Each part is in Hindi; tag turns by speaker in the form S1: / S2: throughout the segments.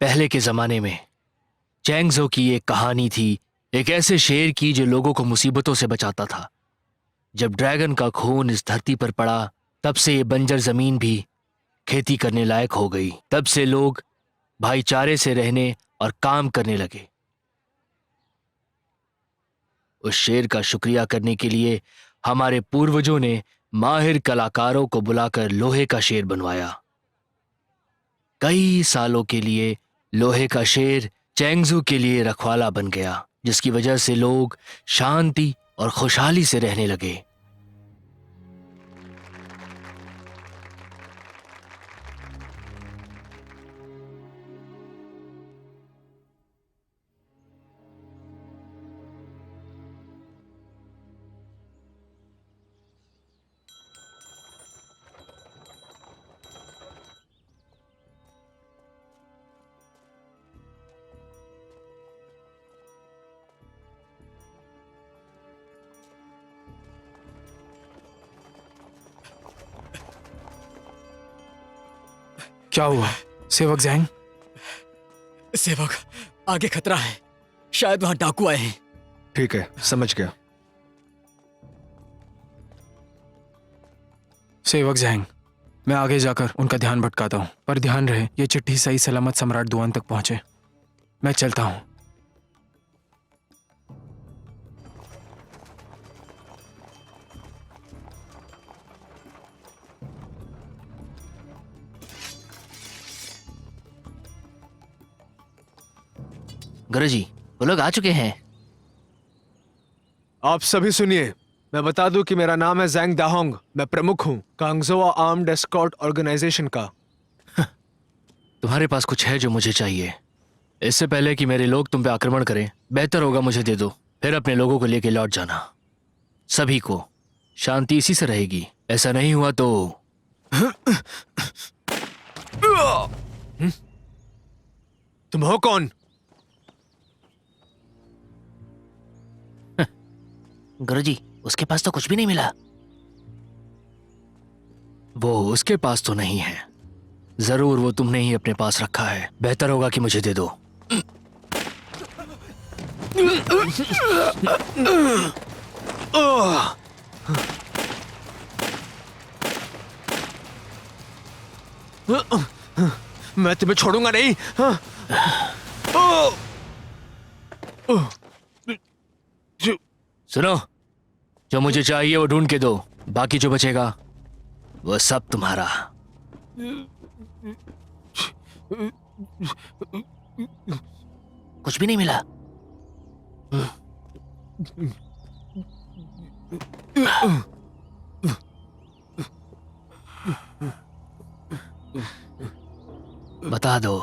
S1: पहले के जमाने में चैंगजो की एक कहानी थी, एक ऐसे शेर की जो लोगों को मुसीबतों से बचाता था। जब ड्रैगन का खून इस धरती पर पड़ा, तब से ये बंजर जमीन भी खेती करने लायक हो गई। तब से लोग भाईचारे से रहने और काम करने लगे। उस शेर का शुक्रिया करने के लिए हमारे पूर्वजों ने माहिर कलाकारों को बुलाकर लोहे का शेर बनवाया। कई सालों के लिए लोहे का शेर चैंगजू के लिए रखवाला बन गया, जिसकी वजह से लोग शांति और खुशहाली से रहने लगे।
S2: क्या हुआ सेवक जैंग?
S3: सेवक, आगे खतरा है। शायद वहां डाकू आए हैं।
S4: ठीक है, समझ गया।
S2: सेवक जैंग, मैं आगे जाकर उनका ध्यान भटकाता हूँ, पर ध्यान रहे ये चिट्ठी सही सलामत सम्राट दुआन तक पहुंचे। मैं चलता हूँ।
S1: गुरुजी, वो लोग आ चुके हैं।
S4: आप सभी सुनिए, मैं बता दूं कि मेरा नाम है जैंग दाहोंग। मैं प्रमुख हूं कांगजोआ आर्म्ड एस्कॉर्ट ऑर्गेनाइजेशन का।
S1: तुम्हारे पास कुछ है जो मुझे चाहिए? इससे पहले कि मेरे लोग तुम पे आक्रमण करें, बेहतर होगा मुझे दे दो, फिर अपने लोगों को लेके लौट जाना। सभी को शांति इसी से रहेगी। ऐसा नहीं हुआ तो
S4: तुम हो कौन?
S1: गुरुजी, उसके पास तो कुछ भी नहीं मिला। वो उसके पास तो नहीं है। जरूर वो तुमने ही अपने पास रखा है। बेहतर होगा कि मुझे दे दो।
S4: मैं तुम्हें छोड़ूंगा नहीं।
S1: सुनो, जो मुझे चाहिए वो ढूंढ के दो, बाकी जो बचेगा वो सब तुम्हारा। कुछ भी नहीं मिला। बता दो,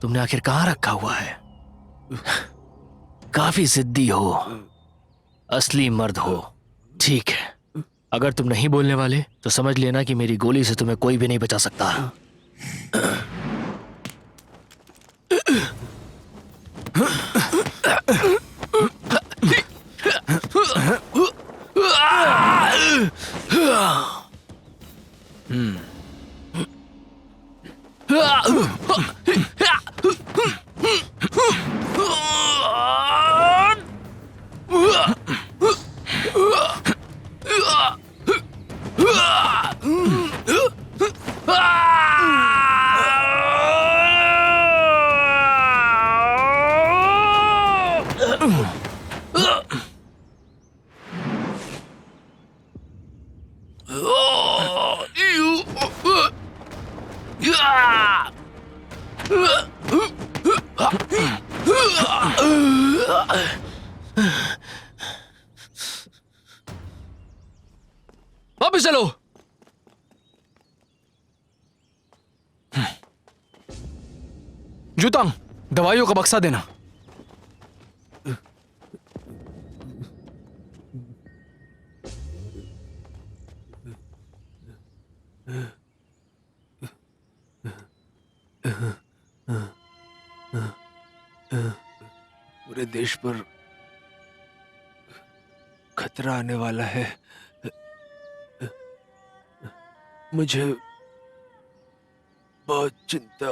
S1: तुमने आखिर कहां रखा हुआ है? काफी जिद्दी हो, असली मर्द हो। ठीक है, अगर तुम नहीं बोलने वाले तो समझ लेना कि मेरी गोली से तुम्हें कोई भी नहीं बचा सकता। वापस चलो।
S2: जूतांग, दवाइयों का बक्सा देना।
S4: पूरे देश पर खतरा आने वाला है। मुझे बहुत चिंता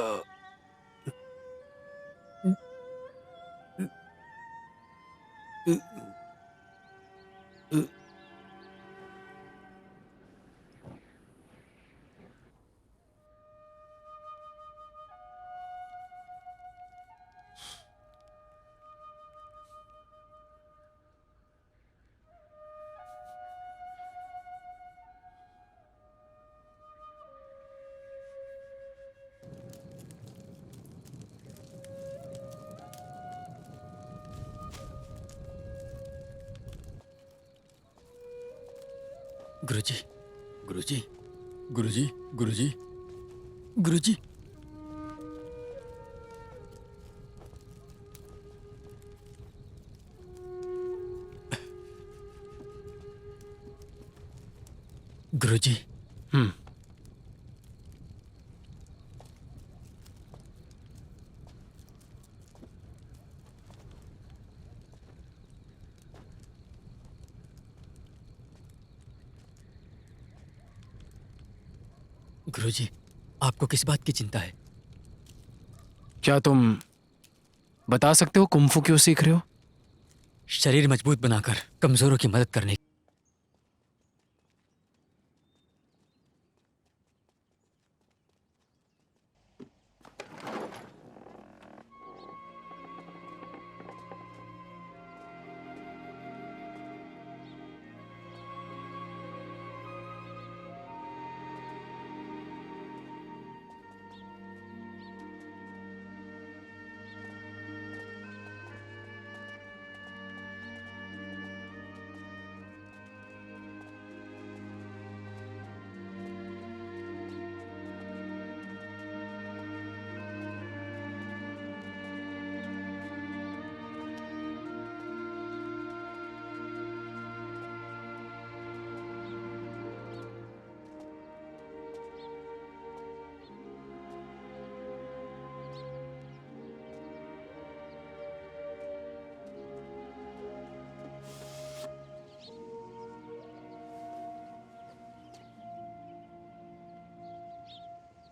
S3: गुरुजी, गुरुजी, गुरुजी, गुरुजी, गुरुजी। गुरुजी, गुरुजी, आपको किस बात की चिंता है?
S2: क्या तुम बता सकते हो कुंफू क्यों सीख रहे हो?
S3: शरीर मजबूत बनाकर कमजोरों की मदद करने।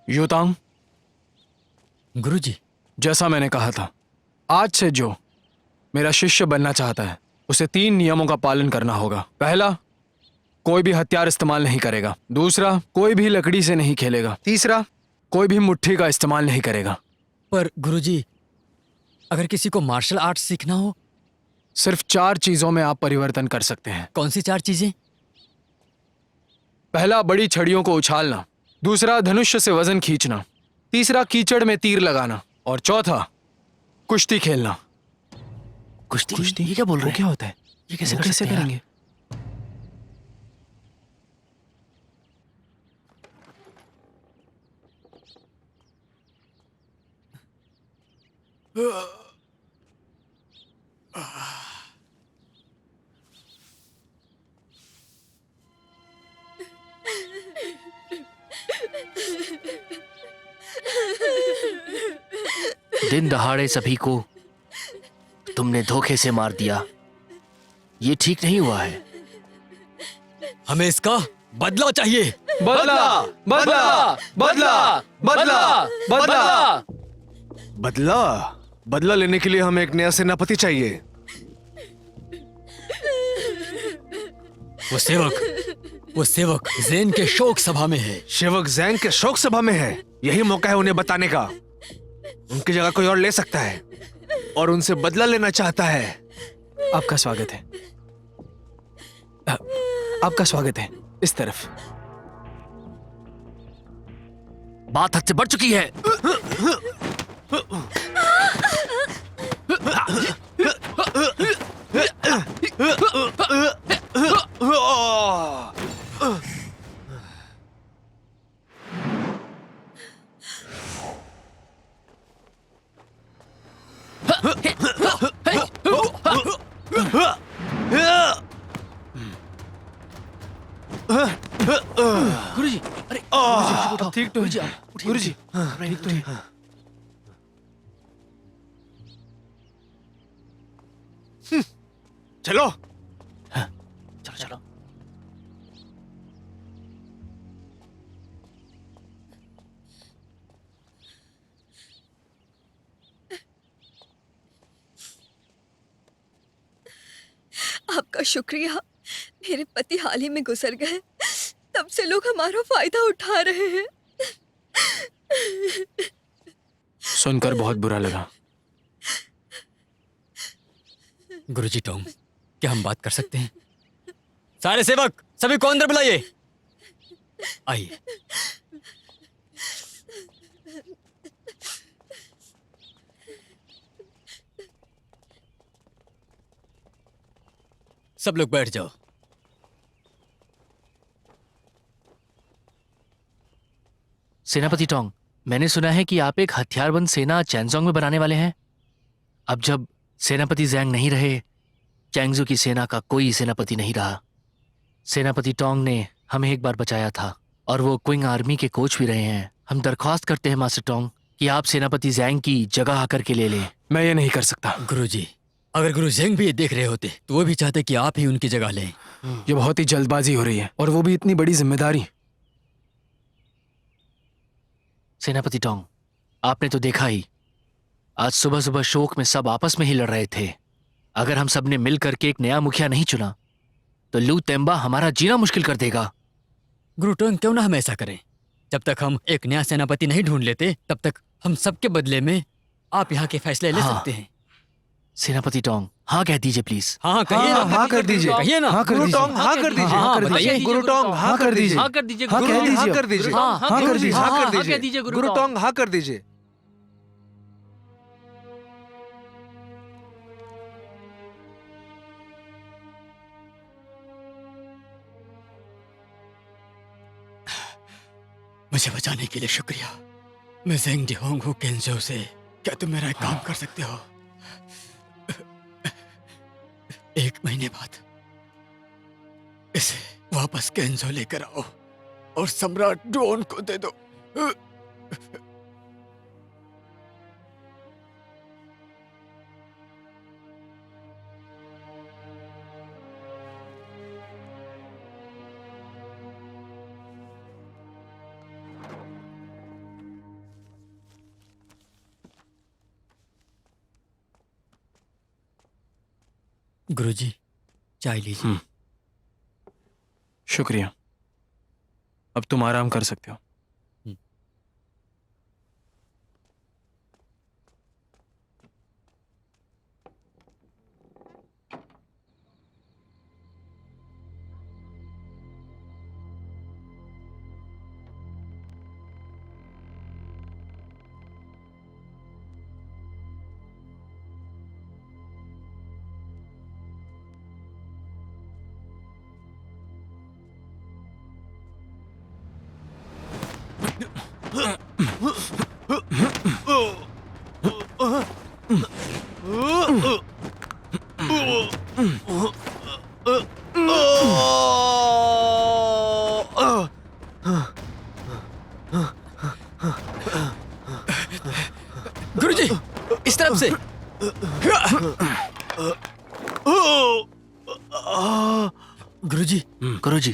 S2: यूतांग,
S3: गुरुजी,
S2: जैसा मैंने कहा था, आज से जो मेरा शिष्य बनना चाहता है उसे 3 नियमों का पालन करना होगा। पहला, कोई भी हथियार इस्तेमाल नहीं करेगा। दूसरा, कोई भी लकड़ी से नहीं खेलेगा। तीसरा, कोई भी मुट्ठी का इस्तेमाल नहीं करेगा।
S3: पर गुरुजी, अगर किसी को मार्शल आर्ट सीखना हो?
S2: सिर्फ 4 चीजों में आप परिवर्तन कर सकते हैं।
S3: कौन सी 4 चीजें?
S2: पहला, बड़ी छड़ियों को उछालना। दूसरा, धनुष्य से वजन खींचना। तीसरा, कीचड़ में तीर लगाना। और चौथा, कुश्ती खेलना।
S1: कुश्ती? ये क्या बोल रहे
S2: वो
S1: हैं?
S2: क्या होता है?
S1: ये कैसे
S2: वो
S1: कर
S2: कैसे
S1: सकते हैं यार?
S2: करेंगे?
S1: दिन दहाड़े सभी को तुमने धोखे से मार दिया। ये ठीक नहीं हुआ है।
S3: हमें इसका बदला चाहिए।
S2: बदला, बदला, बदला, बदला, बदला।
S4: बदला? बदला लेने के लिए हमें एक नया सेनापति चाहिए।
S3: वो सेवक ज़ेन के शोक सभा में है।
S4: सेवक जैंग के शोक सभा में है। यही मौका है उन्हें बताने का। उनकी जगह कोई और ले सकता है और उनसे बदला लेना चाहता है।
S2: आपका स्वागत है। आपका स्वागत है। इस तरफ।
S1: बात हद से बढ़ चुकी है। गुरुजी, अरे
S2: ठीक तो
S1: गुरुजी,
S2: है।
S1: आप उठिए,
S2: गुरुजी,
S1: उठिए।
S2: ठीक तो है।
S4: चलो।
S1: चलो चलो।
S5: आपका शुक्रिया। मेरे पति हाल ही में गुजर गए, तब से लोग हमारा फायदा उठा रहे हैं।
S2: सुनकर बहुत बुरा लगा।
S3: गुरुजी टोंग, क्या हम बात कर सकते हैं? सारे सेवक सभी को अंदर बुलाइए। आइए। सब लोग बैठ जाओ।
S1: सेनापति टोंग, मैंने सुना है कि आप एक हथियारबंद सेना चैंगजोंग में बनाने वाले हैं। अब जब सेनापति जैंग नहीं रहे, चैंगजू की सेना का कोई सेनापति नहीं रहा। सेनापति टोंग ने हमें एक बार बचाया था और वो क्विंग आर्मी के कोच भी रहे हैं। हम दरख्वास्त करते हैं मास्टर टोंग कि आप सेनापति जैंग की जगह आकर के ले लें।
S2: मैं ये नहीं कर सकता।
S3: गुरुजी, अगर गुरु जेंग भी ये देख रहे होते तो वो भी चाहते कि आप ही उनकी जगह लें।
S2: ये बहुत ही जल्दबाजी हो रही है, और वो भी इतनी बड़ी जिम्मेदारी।
S1: सेनापति टोंग, आपने तो देखा ही, आज सुबह सुबह शोक में सब आपस में ही लड़ रहे थे। अगर हम सब ने मिल करके एक नया मुखिया नहीं चुना तो लू तेम्बा हमारा जीना मुश्किल कर देगा।
S3: गुरु टोंग, क्यों ना हम ऐसा करें? जब तक हम एक नया सेनापति नहीं ढूंढ लेते तब तक हम सबके बदले में आप यहाँ के फैसले ले सकते हैं।
S1: सेनापति टोंग, हाँ कह दीजिए प्लीज।
S3: हाँ कहिए ना।
S4: हाँ कर दीजिए।
S3: कहिए ना।
S2: हाँ कर
S4: गुरु
S2: दीजिए।
S4: टोंग हाँ कर दीजिए।
S3: हाँ, बताइए।
S4: गुरु टोंग हाँ कर दीजिए।
S1: हाँ कर दीजिए।
S2: हाँ
S1: गुरु
S2: कह
S1: टोंग,
S2: दीजिए।
S4: हाँ कर दीजिए।
S1: हाँ, हाँ
S2: हाँ
S1: कर
S2: कर
S1: दीजिए।
S2: दीजिए।
S4: हाँ
S1: हाँ,
S4: कर
S1: हाँ कह दीजिए गुरु
S4: गुरु
S1: टोंग।
S4: टोंग हाँ कर दीजिए।
S3: मुझे बचाने के लिए शुक्रिया। मैं जेंग डिहोंग हूँ केंजो से। क्या तुम मेरा एक काम कर सकते हो? 1 महीने बाद इसे वापस केंजो लेकर आओ और सम्राट डोन को दे दो। गुरुजी, चाय लीजिए।
S2: शुक्रिया। अब तुम आराम कर सकते हो।
S3: गुरुजी, इस तरफ से। गुरुजी,
S1: गुरुजी,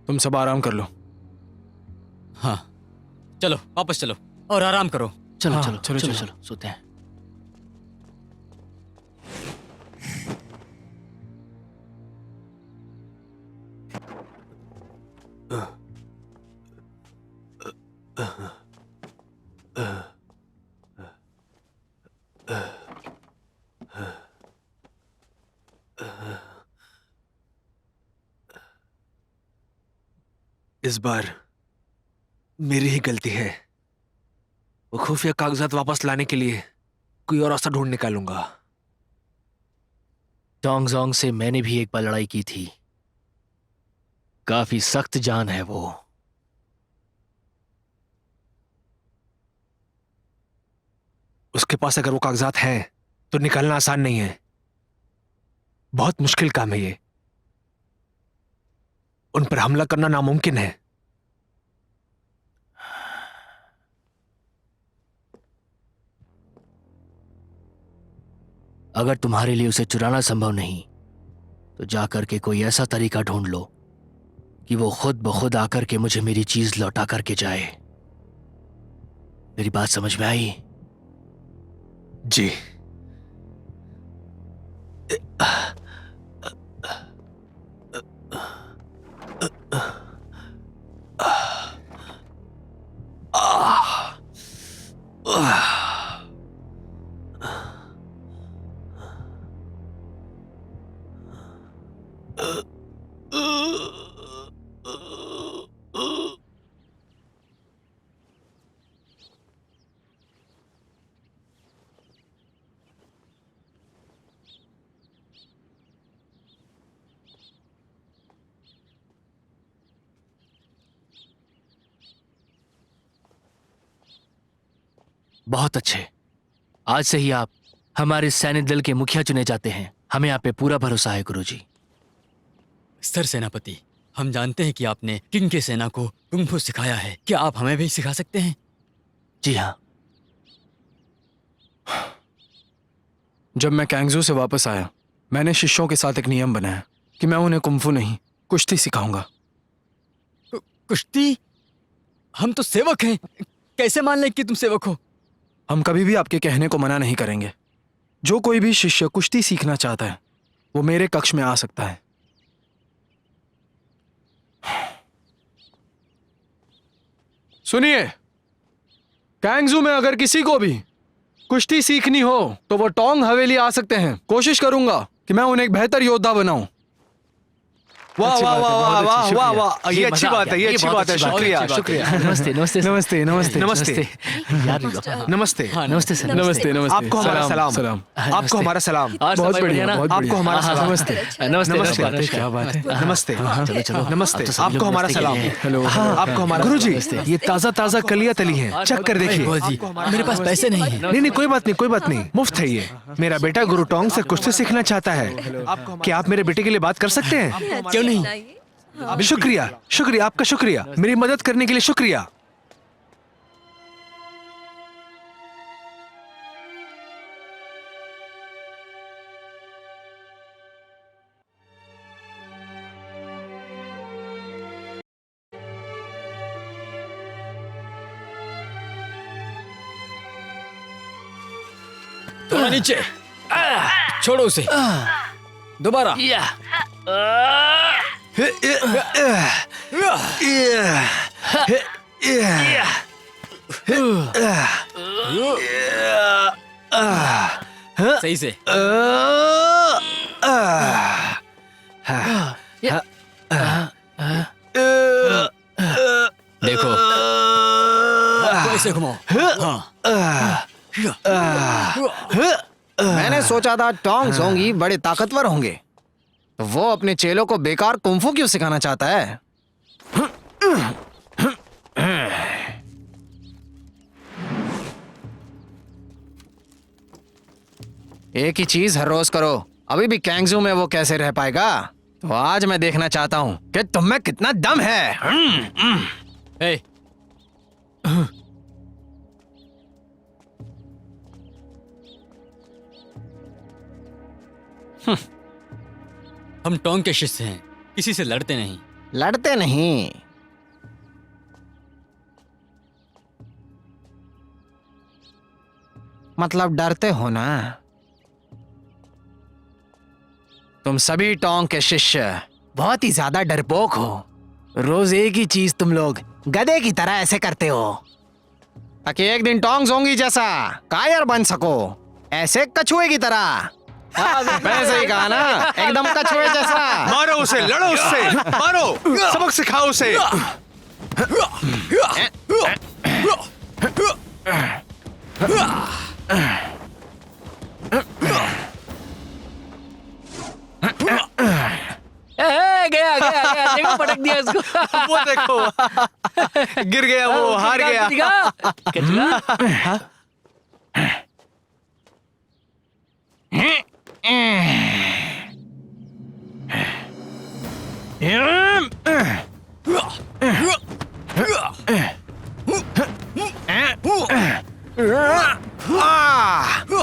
S2: तुम सब आराम कर लो।
S3: हाँ चलो वापस चलो और आराम करो।
S1: चलो
S2: हाँ,
S1: चलो
S2: चलो,
S1: चलो
S2: चलो।
S1: चलो सोते हैं।
S4: इस बार मेरी ही गलती है। वो खुफिया कागजात वापस लाने के लिए कोई और रास्ता ढूंढ निकालूंगा।
S1: टोंगजोंग से मैंने भी एक बार लड़ाई की थी। काफी सख्त जान है वो।
S4: उसके पास अगर वो कागजात हैं तो निकालना आसान नहीं है। बहुत मुश्किल काम है ये। उन पर हमला करना नामुमकिन है।
S1: अगर तुम्हारे लिए उसे चुराना संभव नहीं तो जाकर के कोई ऐसा तरीका ढूंढ लो कि वो खुद ब खुद आकर के मुझे मेरी चीज लौटा करके जाए। मेरी बात समझ में आई?
S4: जी।
S1: बहुत अच्छे। आज से ही आप हमारे सैन्य दल के मुखिया चुने जाते हैं। हमें आप पे पूरा भरोसा है गुरुजी।
S3: सर सेनापति, हम जानते हैं कि आपने किंग की सेना को कुंग-फू सिखाया है। क्या आप हमें भी सिखा सकते हैं?
S1: जी हाँ।
S2: जब मैं कैंगजू से वापस आया, मैंने शिष्यों के साथ एक नियम बनाया कि मैं उन्हें कुंफू नहीं, कुश्ती सिखाऊंगा।
S3: कुश्ती? हम तो सेवक हैं, कैसे मान लें कि तुम सेवक हो?
S2: हम कभी भी आपके कहने को मना नहीं करेंगे। जो कोई भी शिष्य कुश्ती सीखना चाहता है वो मेरे कक्ष में आ सकता है। सुनिए, कैंगजू में अगर किसी को भी कुश्ती सीखनी हो तो वो टोंग हवेली आ सकते हैं। कोशिश करूंगा कि मैं उन्हें एक बेहतर योद्धा बनाऊं।
S4: वाह
S2: अच्छी
S4: वाह
S2: बात है,
S4: वाह
S2: बहुत
S4: वाह
S2: अच्छी,
S4: वाह
S2: शुक्रिया।
S4: वाह, ये अच्छी बात है, ये अच्छी बात है। शुक्रिया शुक्रिया।
S1: नमस्ते नमस्ते
S2: नमस्ते नमस्ते
S4: नमस्ते
S1: यार
S4: नमस्ते
S1: नमस्ते सर।
S2: नमस्ते नमस्ते।
S4: आपको हमारा सलाम।
S2: सलाम।
S4: आपको हमारा सलाम।
S1: और
S2: बहुत
S1: सब
S2: बढ़िया,
S1: ना?
S2: बहुत
S4: आपको
S2: बढ़िया।
S4: हमारा सलाम।
S2: नमस्ते।
S1: नमस्ते
S4: नमस्ते।
S1: नमस्ते।
S2: क्या बात है।
S4: नमस्ते।
S1: चलो चलो
S4: नमस्ते।
S1: अब तो सभी
S4: आपको
S1: लोग
S4: हमारा
S1: नमस्ते
S4: सलाम।
S1: कह रहे हैं।
S2: हेलो।
S4: हाँ, आपको हमारा गुरुजी, ये ताजा ताजा कलियां तली हैं, चख कर देखिए।
S3: भगवान जी, मेरे पास पैसे नहीं हैं।
S4: नहीं नहीं, कोई बात नहीं, कोई बात नहीं, मुफ्त है ये। मेरा बेटा गुरु टोंग से कुश्ती सीखना चाहता है। क्या आप मेरे बेटे के लिए बात कर सकते हैं?
S3: क्यों नहीं?
S4: शुक्रिया शुक्रिया, आपका शुक्रिया, मेरी मदद करने के लिए शुक्रिया।
S3: थोड़ा नीचे, छोड़ो उसे। दोबारा। सही से। देखो, हाथ को ऐसे घुमाओ। हाँ।
S6: मैंने सोचा था टोंग जोंगी बड़े ताकतवर होंगे, तो वो अपने चेलों को बेकार कुंफू क्यों सिखाना चाहता है? एक ही चीज हर रोज करो। अभी भी कैंगजू में वो कैसे रह पाएगा? तो आज मैं देखना चाहता हूँ कि तुम में कितना दम है।
S3: ए, हम टोंग के शिष्य हैं, किसी से लड़ते नहीं।
S6: लड़ते नहीं? मतलब डरते हो ना? तुम सभी टोंग के शिष्य बहुत ही ज्यादा डरपोक हो। रोज एक ही चीज तुम लोग गधे की तरह ऐसे करते हो ताकि एक दिन टोंग जोंगी जैसा कायर बन सको, ऐसे कछुए की तरह। मैं सही कहा ना? एकदम कछुए जैसा।
S4: मारो उसे, लड़ो उससे, मारो, सबक सिखाओ उसे।
S1: गया गया गया, देखो पटक दिया इसको।
S4: वो देखो, गिर गया, वो हार गया।
S1: कचुआ।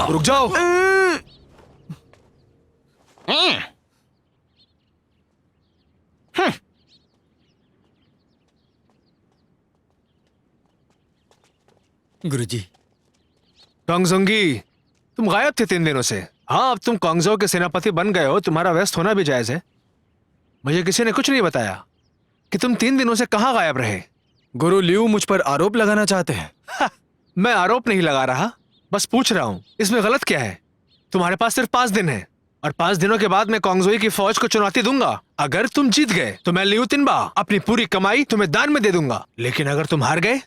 S4: रुक जाओ।
S3: गुरुजी,
S4: टोंग जोंगी, तुम गायब थे 3 दिनों से। हाँ, अब तुम कांगजो के सेनापति बन गए हो, तुम्हारा व्यस्त होना भी जायज है। मुझे किसी ने कुछ नहीं बताया कि तुम 3 दिनों से कहाँ गायब रहे।
S2: गुरु लियू मुझ पर आरोप लगाना चाहते हैं।
S4: मैं आरोप नहीं लगा रहा, बस पूछ रहा हूं इसमें गलत क्या है। तुम्हारे पास सिर्फ 5 दिन है और 5 दिनों के बाद मैं कांगजोई की फौज को चुनौती दूंगा। अगर तुम जीत गए तो मैं लियू तिनबा अपनी पूरी कमाई तुम्हें दान में दे दूंगा, लेकिन अगर तुम हार गए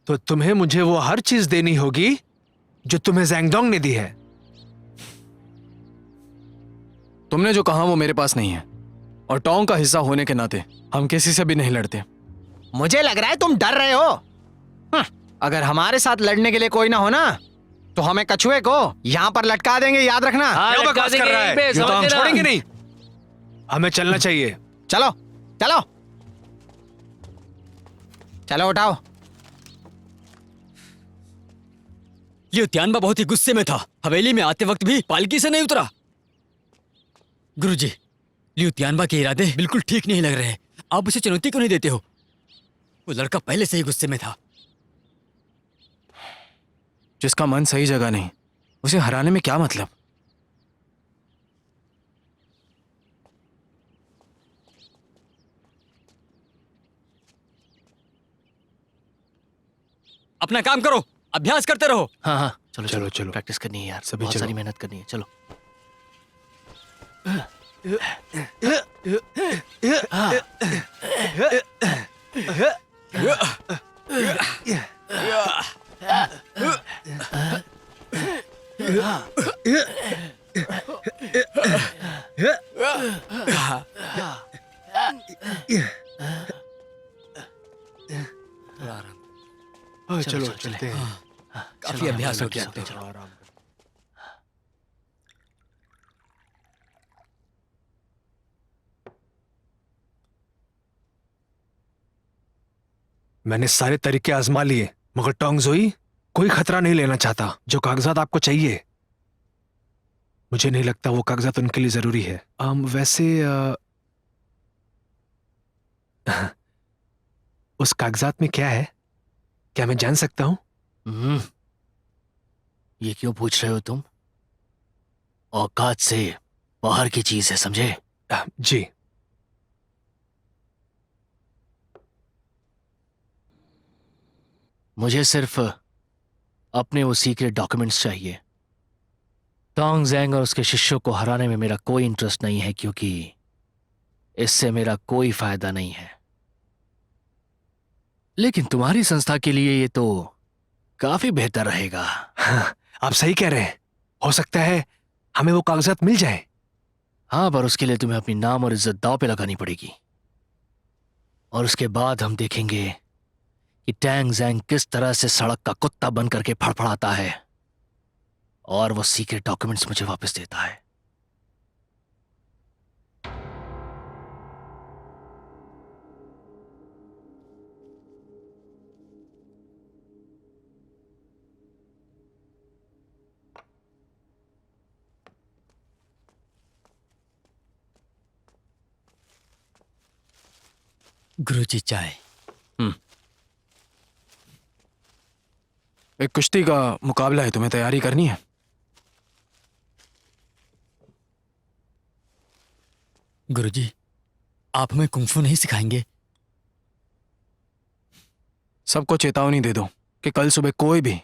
S4: तो तुम्हें मुझे वो हर चीज देनी होगी जो तुम्हें ज़ैंगडोंग ने दी है।
S2: तुमने जो कहा वो मेरे पास नहीं है, और टोंग का हिस्सा होने के नाते हम किसी से भी नहीं लड़ते।
S6: मुझे लग रहा है तुम डर रहे हो। अगर हमारे साथ लड़ने के लिए कोई ना हो ना, तो हमें कछुए को यहाँ पर लटका देंगे, याद रखना।
S1: हाँ,
S4: क्या
S1: लटका
S4: बकवास कर
S1: देंगे
S4: रहा
S1: यहीं पे,
S4: है? ये तो
S1: समझ
S4: हम
S1: लेना।
S4: छोड़ेंगे नहीं। हमें चलना चाहिए।
S6: चलो चलो चलो, उठाओ।
S3: लियो तियानबा बहुत ही गुस्से में था। हवेली में आते वक्त भी पालकी से नहीं उतरा। गुरुजी, लियो तियानबा के इरादे बिल्कुल ठीक नहीं लग रहे। आप उसे चुनौती क्यों नहीं देते हो? वो लड़का पहले से ही गुस्से में था।
S2: जिसका मन सही जगह नहीं, उसे हराने में क्या मतलब?
S3: अपना काम करो, अभ्यास करते रहो।
S1: हाँ हाँ, चलो
S4: चलो,
S1: चलो
S4: चलो।
S1: प्रैक्टिस करनी है यार,
S4: सभी
S1: बहुत
S4: चलो।
S1: सारी मेहनत करनी है। चलो।
S4: चलो चलते हैं।
S3: काफी अभ्यास हो गया।
S4: चलो आराम करो। मैंने सारे तरीके आजमा लिए, मगर टोंगजोई कोई खतरा नहीं लेना चाहता। जो कागजात आपको चाहिए, मुझे नहीं लगता वो कागजात उनके लिए जरूरी है। वैसे उस कागजात में क्या है, क्या मैं जान सकता हूं?
S1: ये क्यों पूछ रहे हो तुम? औकात से बाहर की चीज है, समझे?
S4: जी।
S1: मुझे सिर्फ अपने वो सीक्रेट डॉक्यूमेंट्स चाहिए। टोंग ज़ैंग और उसके शिष्यों को हराने में मेरा कोई इंटरेस्ट नहीं है, क्योंकि इससे मेरा कोई फायदा नहीं है। लेकिन तुम्हारी संस्था के लिए ये तो काफी बेहतर रहेगा।
S4: हाँ, आप सही कह रहे हैं। हो सकता है हमें वो कागजात मिल जाए।
S1: हाँ, पर उसके लिए तुम्हें अपनी नाम और इज्जत दांव पे लगानी पड़ेगी। और उसके बाद हम देखेंगे कि टैंग ज़ैंग किस तरह से सड़क का कुत्ता बन करके फड़फड़ाता है और वो सीक्रेट डॉक्यूमेंट्स मुझे वापस देता है।
S3: गुरुजी, चाय।
S2: एक कुश्ती का मुकाबला है, तुम्हें तैयारी करनी है।
S3: गुरुजी, आप हमें कुंफू नहीं सिखाएंगे?
S2: सबको चेतावनी दे दो कि कल सुबह कोई भी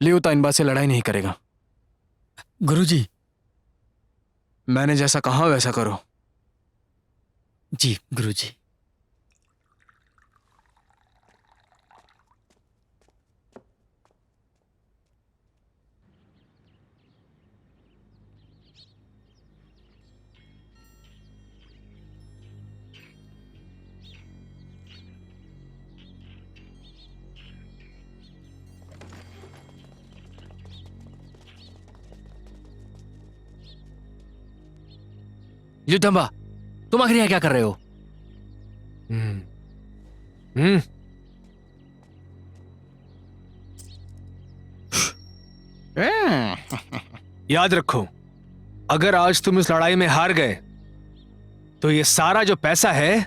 S2: लियू ताइनबा से लड़ाई नहीं करेगा।
S3: गुरुजी।
S2: मैंने जैसा कहा वैसा करो।
S3: जी गुरुजी।
S1: युद्धंबा, तुम आखिर यहाँ क्या कर रहे हो?
S4: हम्म। याद रखो, अगर आज तुम इस लड़ाई में हार गए तो ये सारा जो पैसा है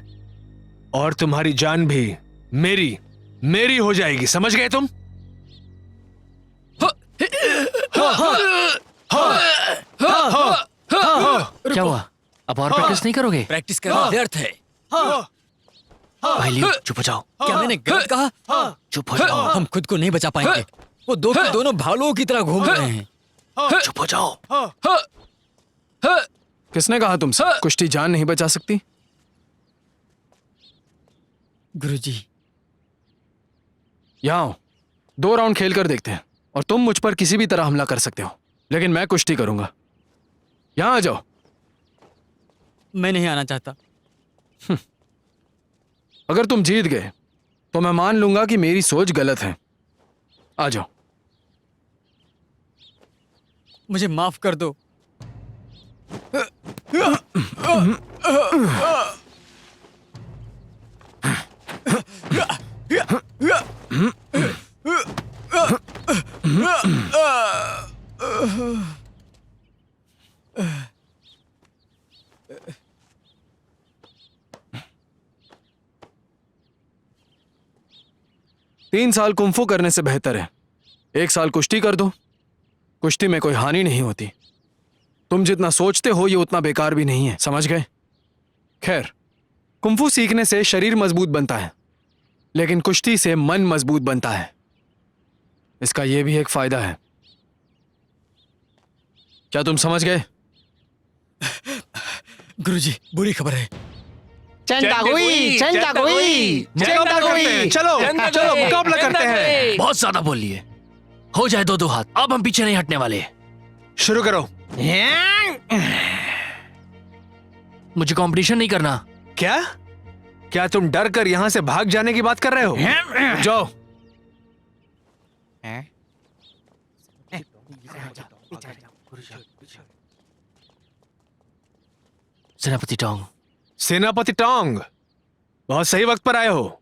S4: और तुम्हारी जान भी मेरी हो जाएगी। समझ गए तुम?
S1: क्या हुआ? अब और प्रैक्टिस नहीं करोगे?
S3: प्रैक्टिस करना व्यर्थ है।
S1: भाई लियो, चुप हो जाओ।
S3: क्या मैंने गलत कहा?
S1: चुप हो जाओ।
S3: हम खुद को नहीं बचा पाएंगे। वो दो के दोनों भालुओं की तरह घूम रहे हैं।
S1: चुप हो जाओ।
S2: किसने कहा तुमसे कुश्ती जान नहीं बचा सकती?
S3: गुरुजी,
S2: यहाँ आओ, 2 राउंड खेल कर देखते हैं और तुम मुझ पर किसी भी तरह हमला कर सकते हो, लेकिन मैं कुश्ती करूंगा। यहाँ आ जाओ।
S3: मैं नहीं आना चाहता।
S2: अगर तुम जीत गए तो मैं मान लूंगा कि मेरी सोच गलत है। आ जाओ।
S3: मुझे माफ कर दो।
S2: तीन साल कुंफू करने से बेहतर है 1 साल कुश्ती कर दो। कुश्ती में कोई हानि नहीं होती। तुम जितना सोचते हो ये उतना बेकार भी नहीं है, समझ गए? खैर, कुंफू सीखने से शरीर मजबूत बनता है, लेकिन कुश्ती से मन मजबूत बनता है। इसका यह भी एक फायदा है। क्या तुम समझ गए?
S3: गुरुजी, बुरी खबर है।
S6: चंदा हुई, चंदा हुई, चंदा हुई।
S4: चलो चलो मुकाबला करते हैं।
S1: बहुत ज्यादा बोल लिए। हो जाए 2-2 हाथ। अब हम पीछे नहीं हटने वाले।
S4: शुरू करो।
S1: मुझे कंपटीशन नहीं करना।
S4: क्या क्या तुम डर कर यहां से भाग जाने की बात कर रहे हो? जाओ।
S1: सेनापति टोंग,
S4: सेनापति टोंग, बहुत सही वक्त पर आए हो।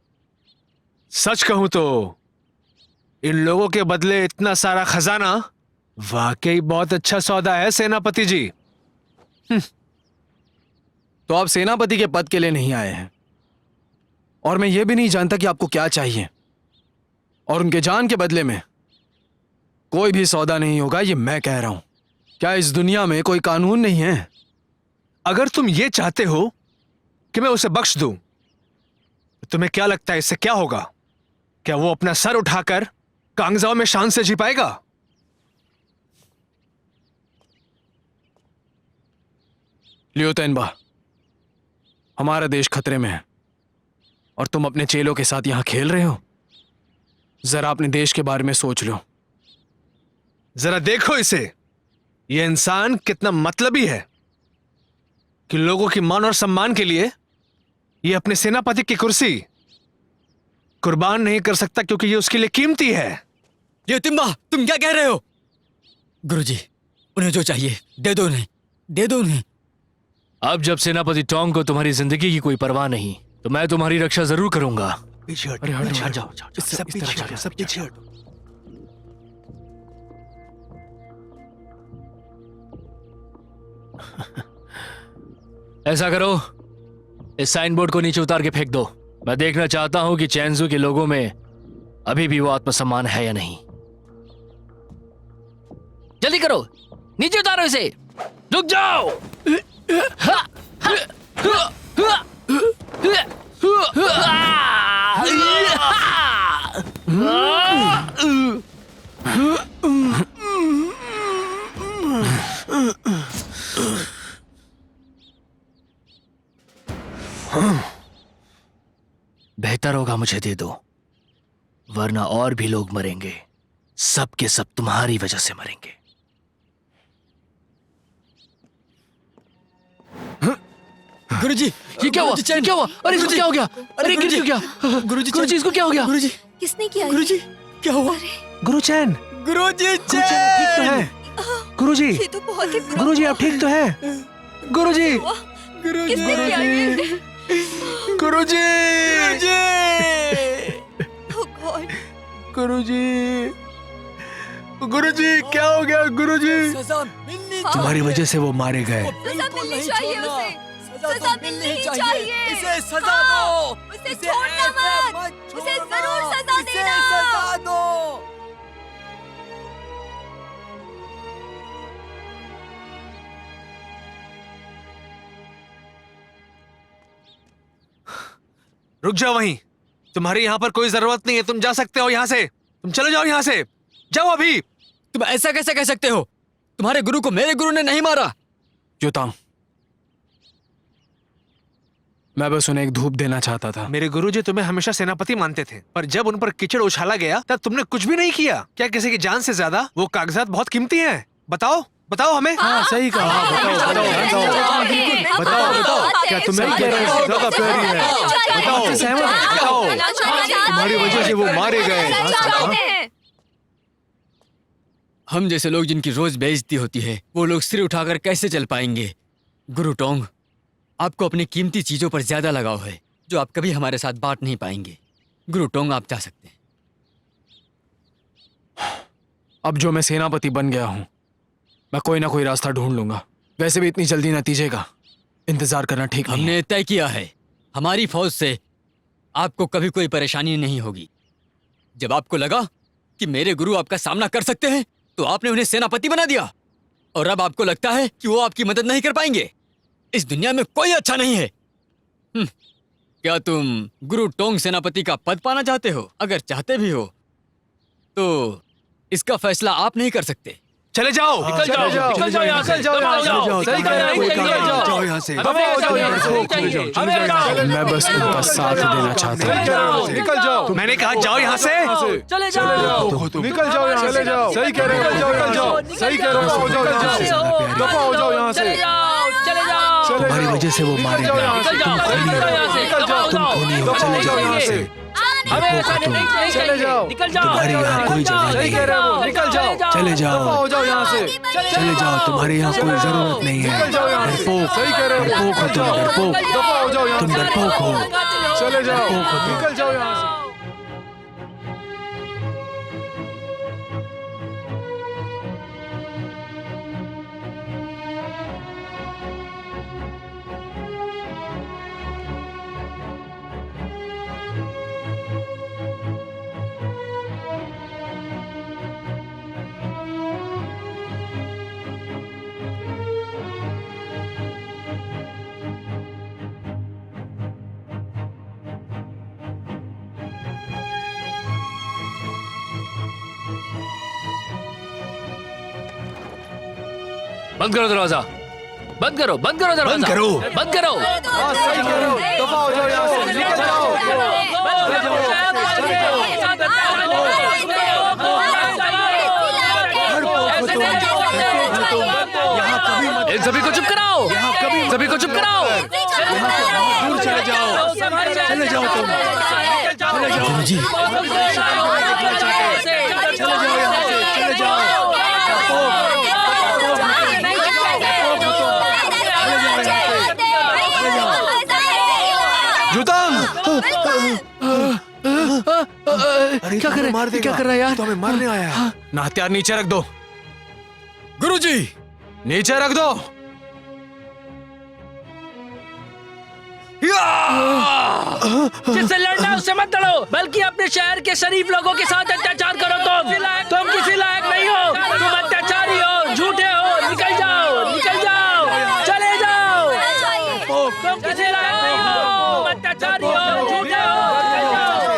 S4: सच कहूं तो इन लोगों के बदले इतना सारा खजाना वाकई बहुत अच्छा सौदा है सेनापति जी।
S2: तो आप सेनापति के पद के लिए नहीं आए हैं, और मैं ये भी नहीं जानता कि आपको क्या चाहिए। और उनके जान के बदले में कोई भी सौदा नहीं होगा, ये मैं कह रहा हूं। क्या इस दुनिया में कोई कानून नहीं है?
S4: अगर तुम ये चाहते हो कि मैं उसे बख्श दूं, तो तुम्हें क्या लगता है इससे क्या होगा? क्या वो अपना सर उठाकर कांगजाओ में शान से जी पाएगा?
S2: लियो तेनबा, हमारा देश खतरे में है और तुम अपने चेलों के साथ यहां खेल रहे हो। जरा अपने देश के बारे में सोच लो।
S4: जरा देखो इसे, यह इंसान कितना मतलबी है कि लोगों की मान और सम्मान के लिए यह अपने सेनापति की कुर्सी कुर्बान नहीं कर सकता, क्योंकि यह उसके लिए कीमती है।
S3: ये तिम्बा, तुम क्या कह रहे हो? गुरुजी, उन्हें जो चाहिए दे दो, उन्हें दे दो उन्हें।
S1: अब जब सेनापति टोंग को तुम्हारी जिंदगी की कोई परवाह नहीं, तो मैं तुम्हारी रक्षा जरूर करूंगा।
S2: अरे हट जाओ,
S1: ऐसा करो, इस साइन बोर्ड को नीचे उतार के फेंक दो। मैं देखना चाहता हूं कि चैनजू के लोगों में अभी भी वो आत्मसम्मान है या नहीं। जल्दी करो, नीचे उतारो इसे। रुक जाओ। बेहतर होगा मुझे दे दो, वरना और भी लोग मरेंगे। सब के सब तुम्हारी वजह से मरेंगे।
S3: गुरुजी,
S1: ये क्या हुआ? ये क्या हुआ? अरे इसको क्या हो गया? अरे गिर क्यों गया? गुरुजी इसको क्या हो गया?
S3: गुरुजी,
S5: किसने किया ये?
S3: गुरुजी, क्या हुआ?
S4: गुरुचैन,
S3: गुरुजी,
S4: ठीक तो है? गुरुजी,
S5: ये तो बहुत ही बुरा
S4: गुरुजी
S5: हुआ।
S4: आप ठीक तो हैं? गुरुजी,
S5: हुआ। किसने किया ये?
S4: गुरुजी,
S5: Oh God!
S4: गुरुजी, गुरुजी क्या हो गया? गुरुजी,
S3: सजा मिलनी
S4: तुम्हारी वजह से वो मारे गए।
S5: सजा मिलनी चाहिए उसे। सजा मिलनी चाहिए।
S3: इसे सजा
S5: हाँ,
S3: दो।
S5: उसे छोड़ना मत। उसे जरूर सजा देना।
S3: सजा दो।
S4: रुक जाओ वहीं। तुम्हारी यहाँ पर कोई जरूरत नहीं है, तुम जा सकते हो यहाँ से। तुम चले जाओ यहाँ से, जाओ अभी।
S3: तुम ऐसा कैसे कह सकते हो? तुम्हारे गुरु को मेरे गुरु ने नहीं मारा।
S2: युतांग, मैं बस उन्हें एक धूप देना चाहता था।
S4: मेरे गुरुजी तुम्हें हमेशा सेनापति मानते थे, पर जब उन पर कीचड़ उछाला गया तब तुमने कुछ भी नहीं किया। क्या किसी की जान से ज्यादा वो कागजात बहुत कीमती हैं? बताओ बताओ हमें।
S2: हाँ सही कहा। बताओ क्या तुम्हें ज्यादा प्यारी है? बताओ सहमत है? बताओ तुम्हारी वजह से वो मारे गए।
S3: हम जैसे लोग जिनकी रोज बेइज्जती होती है, वो लोग सिर उठाकर कैसे चल पाएंगे? गुरु टोंग, आपको अपनी कीमती चीजों पर ज्यादा लगाव है, जो आप कभी हमारे साथ बांट नहीं पाएंगे। गुरु टोंग, आप जा सकते हैं।
S2: अब जो मैं सेनापति बन गया हूं, मैं कोई ना कोई रास्ता ढूंढ लूंगा। वैसे भी इतनी जल्दी नतीजे का इंतजार करना ठीक नहीं है।
S3: हमने तय किया है, हमारी फौज से आपको कभी कोई परेशानी नहीं होगी। जब आपको लगा कि मेरे गुरु आपका सामना कर सकते हैं, तो आपने उन्हें सेनापति बना दिया, और अब आपको लगता है कि वो आपकी मदद नहीं कर पाएंगे। इस दुनिया में कोई अच्छा नहीं है। क्या तुम गुरु टोंग सेनापति का पद पाना चाहते हो? अगर चाहते भी हो तो इसका फैसला आप नहीं कर सकते।
S4: चले जाओ,
S2: निकल जाओ यहाँ से। सही कह रहे हो,
S4: जाओ यहाँ से।
S2: मैं बस उनका साथ देना चाहता हूँ। निकल जाओ।
S4: मैंने कहा जाओ यहाँ से।
S2: चले जाओ, निकल जाओ यहाँ से। सही कह रहे हो, निकल जाओ। सही कह रहे हो, दफा हो जाओ यहाँ से।
S1: तुम्हारी वजह से वो मारे गए। तुम खूनी हो, चले जाओ यहाँ से।
S2: चले जाओ,
S1: तुम्हारे यहाँ कोई जगह नहीं है।
S2: निकल जाओ,
S1: चले जाओ,
S2: हो जाओ यहाँ से।
S1: चले जाओ, तुम्हारे यहाँ कोई जरूरत नहीं है। डरपोक,
S2: सही कह रहे हो,
S1: डरपोक हो तुम, डरपोक।
S2: दफा हो जाओ यहाँ
S1: तुम
S2: से।
S1: डरपोक हो।
S2: चले जाओ, निकल जाओ यहाँ से।
S1: बंद करो दरवाजा, बंद करो, बंद करो दरवाजा,
S4: बंद करो।
S1: बंद करो।
S2: हाँ सही कह रहे हो, दफा हो जाओ यहाँ से। निकल जाओ।
S1: इन सभी को चुप कराओ, सभी को चुप कराओ।
S4: दूर चले जाओ, चले जाओ तुम।
S3: गुरुजी,
S4: चले जाओ यहाँ से, चले जाओ।
S1: क्या कर रहा है? क्या कर रहा है यार?
S4: तो हमें मारने आया है।
S2: ना हथियार नीचे रख दो।
S3: गुरुजी,
S2: नीचे रख दो।
S7: जिससे लड़ना उससे मत लड़ो, बल्कि अपने शहर के शरीफ लोगों के साथ अत्याचार करो। तुम किसी लायक नहीं हो, तुम अत्याचारी हो, झूठे हो। निकल जाओ, निकल जाओ, चले जाओ। तुम किसी लायक नहीं हो, तुम अत्याचारी हो, झूठे हो।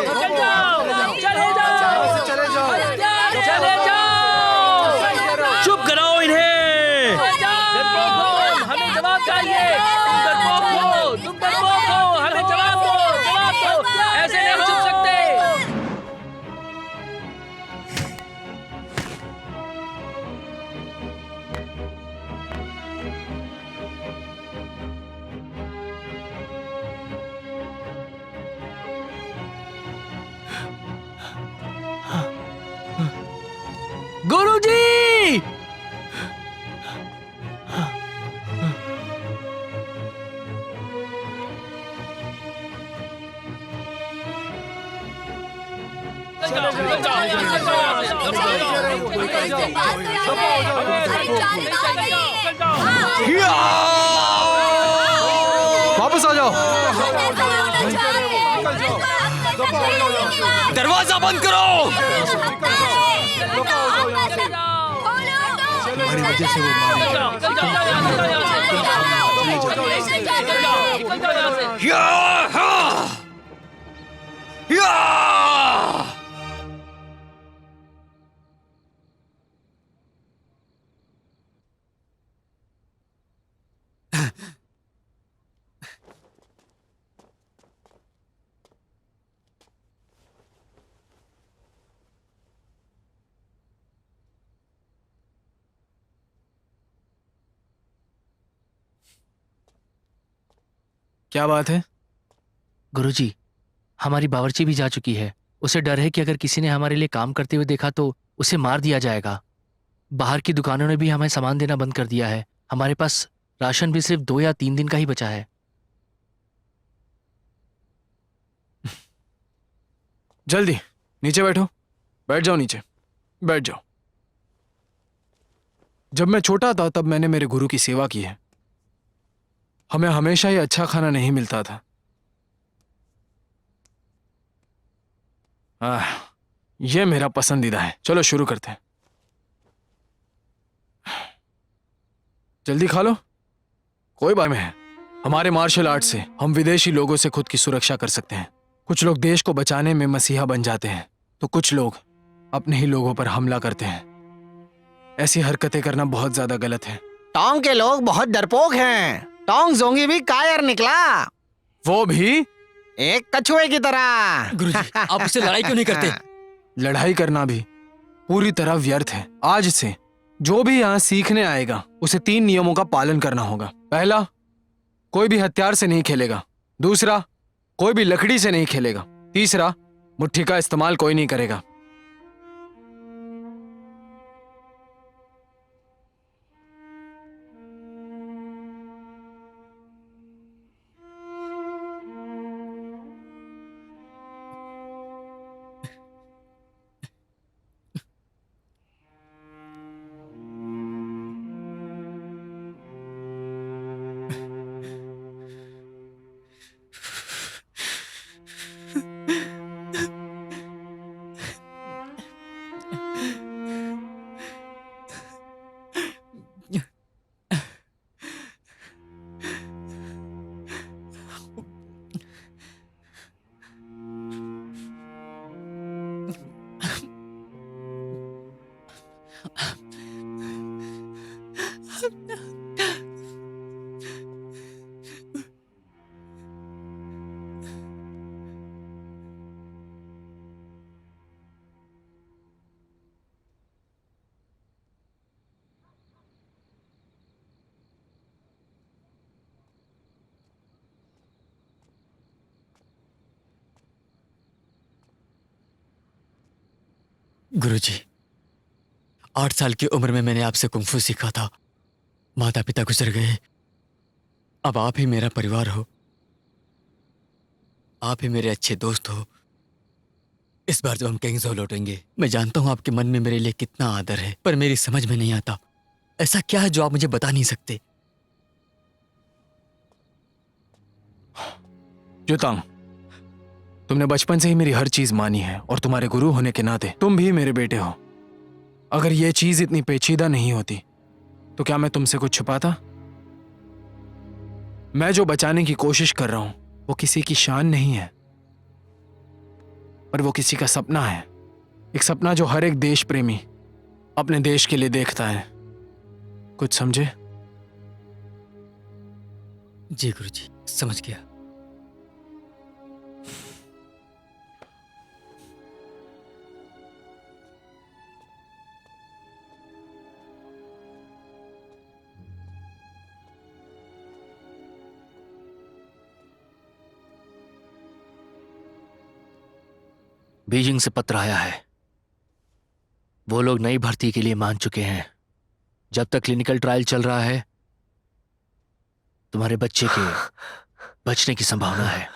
S7: निकल जाओ, चले जाओ, चले जाओ। चुप कराओ इन्हें। हमें जवाब चाहिए। तुम डरपोक हो, तुम डरपोक हो। हमें जवाब दो, जवाब दो। ऐसे नहीं चुप सकते। गुरुजी!
S2: वापस आ जाओ।
S3: दरवाजा बंद करो।
S1: तुम्हारी वजह से वो मारे गए।
S2: क्या बात है?
S1: गुरुजी, हमारी बावर्ची भी जा चुकी है। उसे डर है कि अगर किसी ने हमारे लिए काम करते हुए देखा तो उसे मार दिया जाएगा। बाहर की दुकानों ने भी हमें सामान देना बंद कर दिया है। हमारे पास राशन भी सिर्फ 2 या 3 दिन का ही बचा है।
S2: जल्दी नीचे बैठो। बैठ जाओ नीचे, बैठ जाओ। जब मैं छोटा था तब मैंने मेरे गुरु की सेवा की है। हमें हमेशा ही अच्छा खाना नहीं मिलता था। ये मेरा पसंदीदा है। चलो शुरू करते हैं। जल्दी खा लो। कोई बात नहीं है। हमारे मार्शल आर्ट से हम विदेशी लोगों से खुद की सुरक्षा कर सकते हैं। कुछ लोग देश को बचाने में मसीहा बन जाते हैं तो कुछ लोग अपने ही लोगों पर हमला करते हैं। ऐसी हरकतें करना बहुत ज्यादा गलत है।
S6: टोंग के लोग बहुत डरपोक हैं। टोंग जोंगी भी कायर निकला,
S2: वो भी
S6: एक कछुए की तरह।
S3: गुरुजी, आप उससे लड़ाई क्यों नहीं करते?
S2: लड़ाई करना भी पूरी तरह व्यर्थ है। आज से जो भी यहाँ सीखने आएगा उसे 3 नियमों का पालन करना होगा। पहला, कोई भी हथियार से नहीं खेलेगा। दूसरा, कोई भी लकड़ी से नहीं खेलेगा। तीसरा, मुट्ठी का इस्तेमाल कोई नहीं करेगा।
S3: गुरुजी, 8 साल की उम्र में मैंने आपसे कुंफू सीखा था। माता पिता गुजर गए, अब आप ही मेरा परिवार हो, आप ही मेरे अच्छे दोस्त हो। इस बार जब हम किंग्सो लौटेंगे, मैं जानता हूं आपके मन में मेरे लिए कितना आदर है, पर मेरी समझ में नहीं आता ऐसा क्या है जो आप मुझे बता नहीं सकते।
S2: जुतांग, तुमने बचपन से ही मेरी हर चीज मानी है और तुम्हारे गुरु होने के नाते तुम भी मेरे बेटे हो। अगर ये चीज इतनी पेचीदा नहीं होती तो क्या मैं तुमसे कुछ छुपाता? मैं जो बचाने की कोशिश कर रहा हूं वो किसी की शान नहीं है, पर वो किसी का सपना है। एक सपना जो हर एक देश प्रेमी अपने देश के लिए देखता है। कुछ समझे?
S3: जी गुरुजी, समझ गया।
S1: बीजिंग से पत्र आया है। वो लोग नई भर्ती के लिए मान चुके हैं। जब तक क्लिनिकल ट्रायल चल रहा है, तुम्हारे बच्चे के बचने की संभावना है।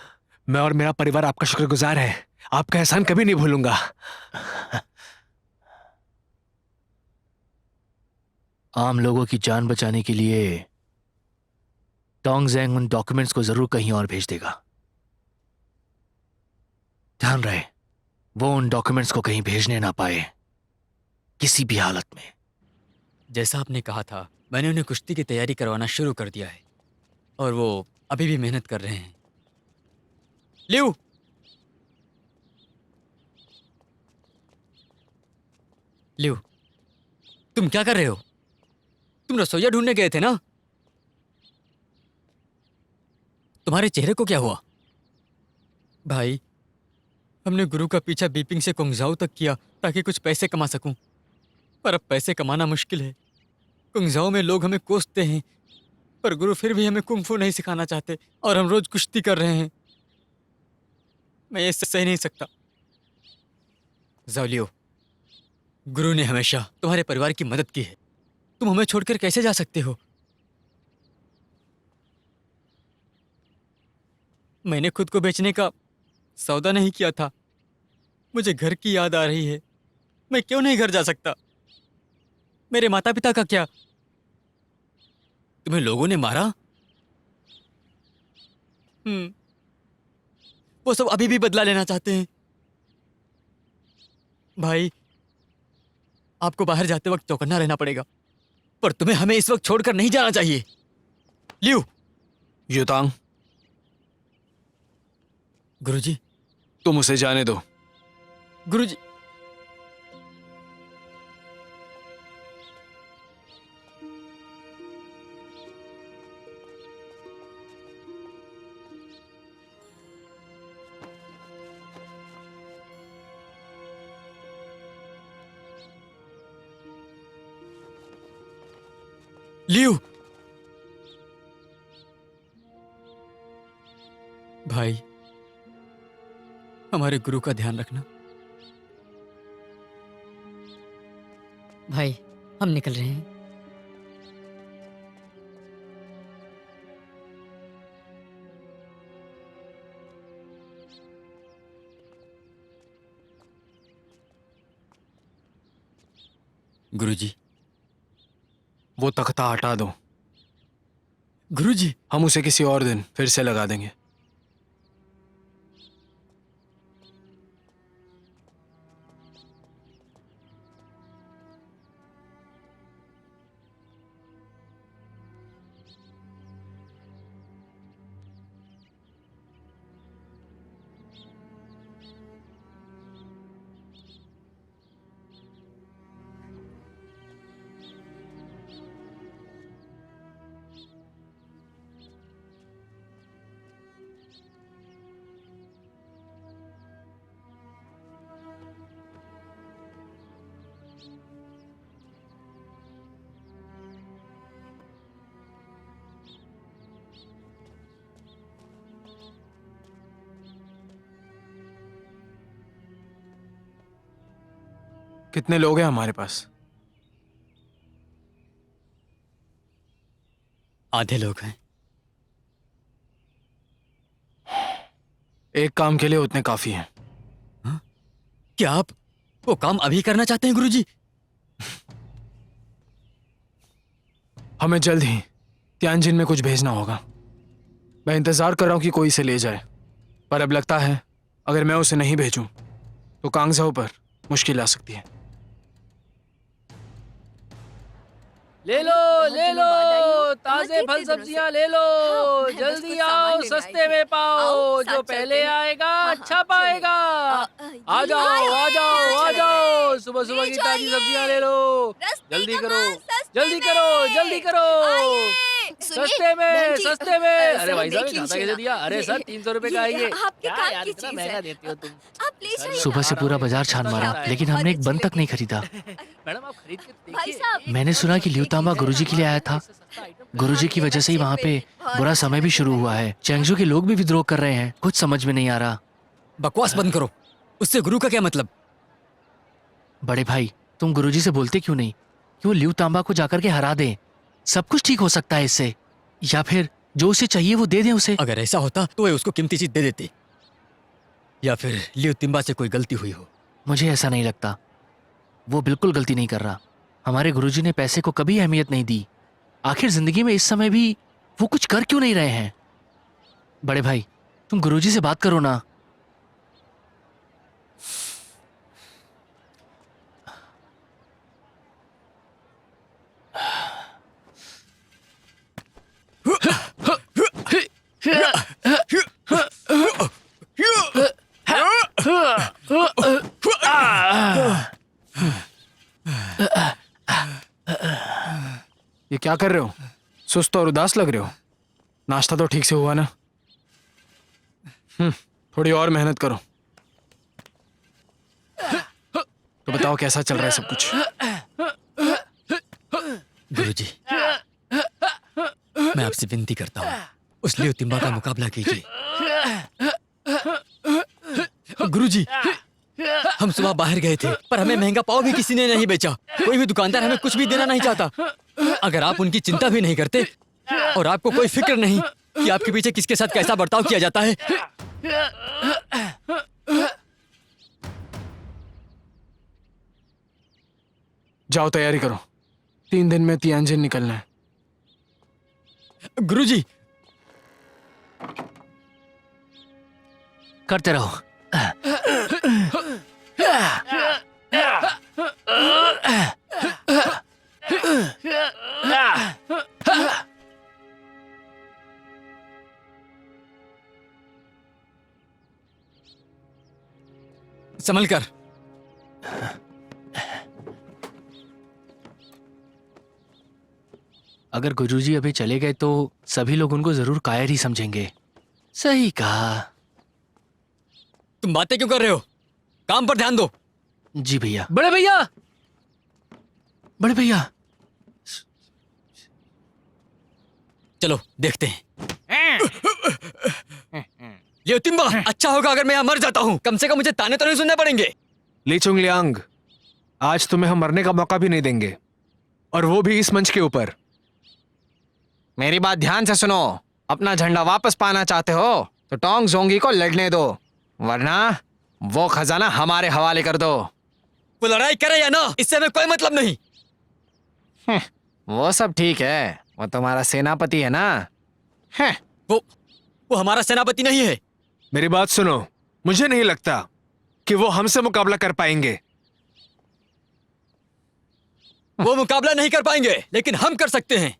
S4: मैं और मेरा परिवार आपका शुक्रगुजार है। आपका एहसान कभी नहीं भूलूंगा।
S1: आम लोगों की जान बचाने के लिए टोंग ज़ेंग उन डॉक्यूमेंट्स को जरूर कहीं और भेज देगा। ध्यान रहे वो उन डॉक्यूमेंट्स को कहीं भेजने ना पाए, किसी भी हालत में।
S3: जैसा आपने कहा था, मैंने उन्हें कुश्ती की तैयारी करवाना शुरू कर दिया है और वो अभी भी मेहनत कर रहे हैं। लियो, लियो, तुम क्या कर रहे हो? तुम रसोईया ढूंढने गए थे ना? तुम्हारे चेहरे को क्या हुआ? भाई, हमने गुरु का पीछा बीपिंग से कुंगजाओ तक किया ताकि कुछ पैसे कमा सकूं, पर अब पैसे कमाना मुश्किल है। कुंगजाओ में लोग हमें कोसते हैं पर गुरु फिर भी हमें कुंग फू नहीं सिखाना चाहते और हम रोज कुश्ती कर रहे हैं। मैं ये सह नहीं सकता। ज़ाओलियो, गुरु ने हमेशा तुम्हारे परिवार की मदद की है। तुम हमें छोड़कर कैसे जा सकते हो? मैंने खुद को बेचने का सौदा नहीं किया था। मुझे घर की याद आ रही है। मैं क्यों नहीं घर जा सकता? मेरे माता पिता का क्या? तुम्हें लोगों ने मारा? वो सब अभी भी बदला लेना चाहते हैं। भाई, आपको बाहर जाते वक्त चौकन्ना रहना पड़ेगा, पर तुम्हें हमें इस वक्त छोड़कर नहीं जाना चाहिए। लियो।
S2: युतांग,
S3: गुरुजी।
S2: तुम उसे जाने दो।
S3: गुरुजी। लियो। भाई, हमारे गुरु का ध्यान रखना।
S8: भाई, हम निकल रहे हैं।
S3: गुरुजी।
S2: वो तख्ता हटा दो।
S3: गुरुजी।
S2: हम उसे किसी और दिन फिर से लगा देंगे। कितने लोग हैं हमारे पास?
S3: आधे लोग हैं।
S2: एक काम के लिए उतने काफी हैं।
S3: क्या आप वो काम अभी करना चाहते हैं गुरुजी?
S2: हमें जल्द ही तियानजिन में कुछ भेजना होगा। मैं इंतजार कर रहा हूं कि कोई इसे ले जाए, पर अब लगता है अगर मैं उसे नहीं भेजूं तो कांगझाओ पर मुश्किल आ सकती है।
S7: ले लो ताजे फल सब्जियां ले लो। जल्दी आओ, सस्ते में पाओ। जो पहले आएगा अच्छा पाएगा। आ जाओ आ जाओ आ जाओ। सुबह सुबह की ताजी सब्जियां ले लो। जल्दी करो जल्दी करो जल्दी करो। सस्ते में। अरे भाई साहब, खाता कैसे दिया? अरे सर, 300 रुपए का है ये।
S5: आपके
S7: क्या
S5: काम
S7: यार,
S5: की
S7: इतना
S5: चीज
S7: महंगा
S5: है।
S7: देती हो तुम।
S5: आप ले जाइए।
S1: सुबह से पूरा बाजार छान मारा, लेकिन हमने एक बन तक नहीं खरीदा।
S7: मैडम, आप खरीद के तो
S5: भाई
S7: देखिए।
S5: साहब,
S1: मैंने सुना कि लियूतांबा गुरुजी के लिए आया था। गुरुजी की वजह से ही वहाँ पे बुरा समय भी शुरू हुआ है। चैंगजू के लोग भी विद्रोह कर रहे हैं। कुछ समझ में नहीं आ रहा।
S3: बकवास बंद करो। उससे गुरु का क्या मतलब?
S1: बड़े भाई, तुम गुरुजी से बोलते क्यों नहीं कि वो लियूतांबा को जाकर के हरा दें? सब कुछ ठीक हो सकता है इससे। या फिर जो उसे चाहिए वो दे दें उसे।
S3: अगर ऐसा होता तो वे उसको कीमती चीज दे देते। या फिर लियो तिम्बा से कोई गलती हुई हो।
S1: मुझे ऐसा नहीं लगता। वो बिल्कुल गलती नहीं कर रहा। हमारे गुरुजी ने पैसे को कभी अहमियत नहीं दी। आखिर जिंदगी में इस समय भी वो कुछ कर क्यों नहीं रहे हैं? बड़े भाई, तुम गुरुजी से बात करो ना।
S2: ये क्या कर रहे हो? सुस्त और उदास लग रहे हो। नाश्ता तो ठीक से हुआ ना? थोड़ी और मेहनत करो। तो बताओ कैसा चल रहा है सब कुछ?
S3: गुरुजी, मैं आपसे विनती करता हूँ, उस लियो तिम्बा का मुकाबला कीजिए। गुरुजी, हम सुबह बाहर गए थे, पर हमें महंगा पाव भी किसी ने नहीं बेचा। कोई भी दुकानदार हमें कुछ भी देना नहीं चाहता। अगर आप उनकी चिंता भी नहीं करते और आपको कोई फिक्र नहीं कि आपके पीछे किसके साथ कैसा बर्ताव किया जाता है,
S2: जाओ तैयारी करो, 3 दिन में तियानजिन निकलना है।
S3: गुरुजी।
S1: करते रहो।
S3: संभल कर।
S1: अगर गुरुजी अभी चले गए तो सभी लोग उनको जरूर कायर ही समझेंगे। सही कहा।
S3: तुम बातें क्यों कर रहे हो? काम पर ध्यान दो।
S1: जी भैया। बड़े भैया, बड़े भैया।
S3: चलो देखते हैं। लियो तिम्बा, अच्छा होगा अगर मैं यहाँ मर जाता हूँ। कम से कम मुझे ताने तो नहीं सुनने पड़ेंगे।
S4: ली चुंगलियांग, आज तुम्हें हम मरने का मौका भी नहीं देंगे, और वो भी इस मंच के ऊपर।
S6: मेरी बात ध्यान से सुनो। अपना झंडा वापस पाना चाहते हो तो टोंग जोंगी को लड़ने दो, वरना वो खजाना हमारे हवाले कर दो।
S3: वो लड़ाई करे या ना, इससे हमें कोई मतलब नहीं।
S6: वो सब ठीक है, वो तुम्हारा सेनापति है ना।
S3: वो हमारा सेनापति नहीं है।
S4: मेरी बात सुनो, मुझे नहीं लगता कि वो हमसे मुकाबला कर पाएंगे।
S3: वो मुकाबला नहीं कर पाएंगे, लेकिन हम कर सकते हैं।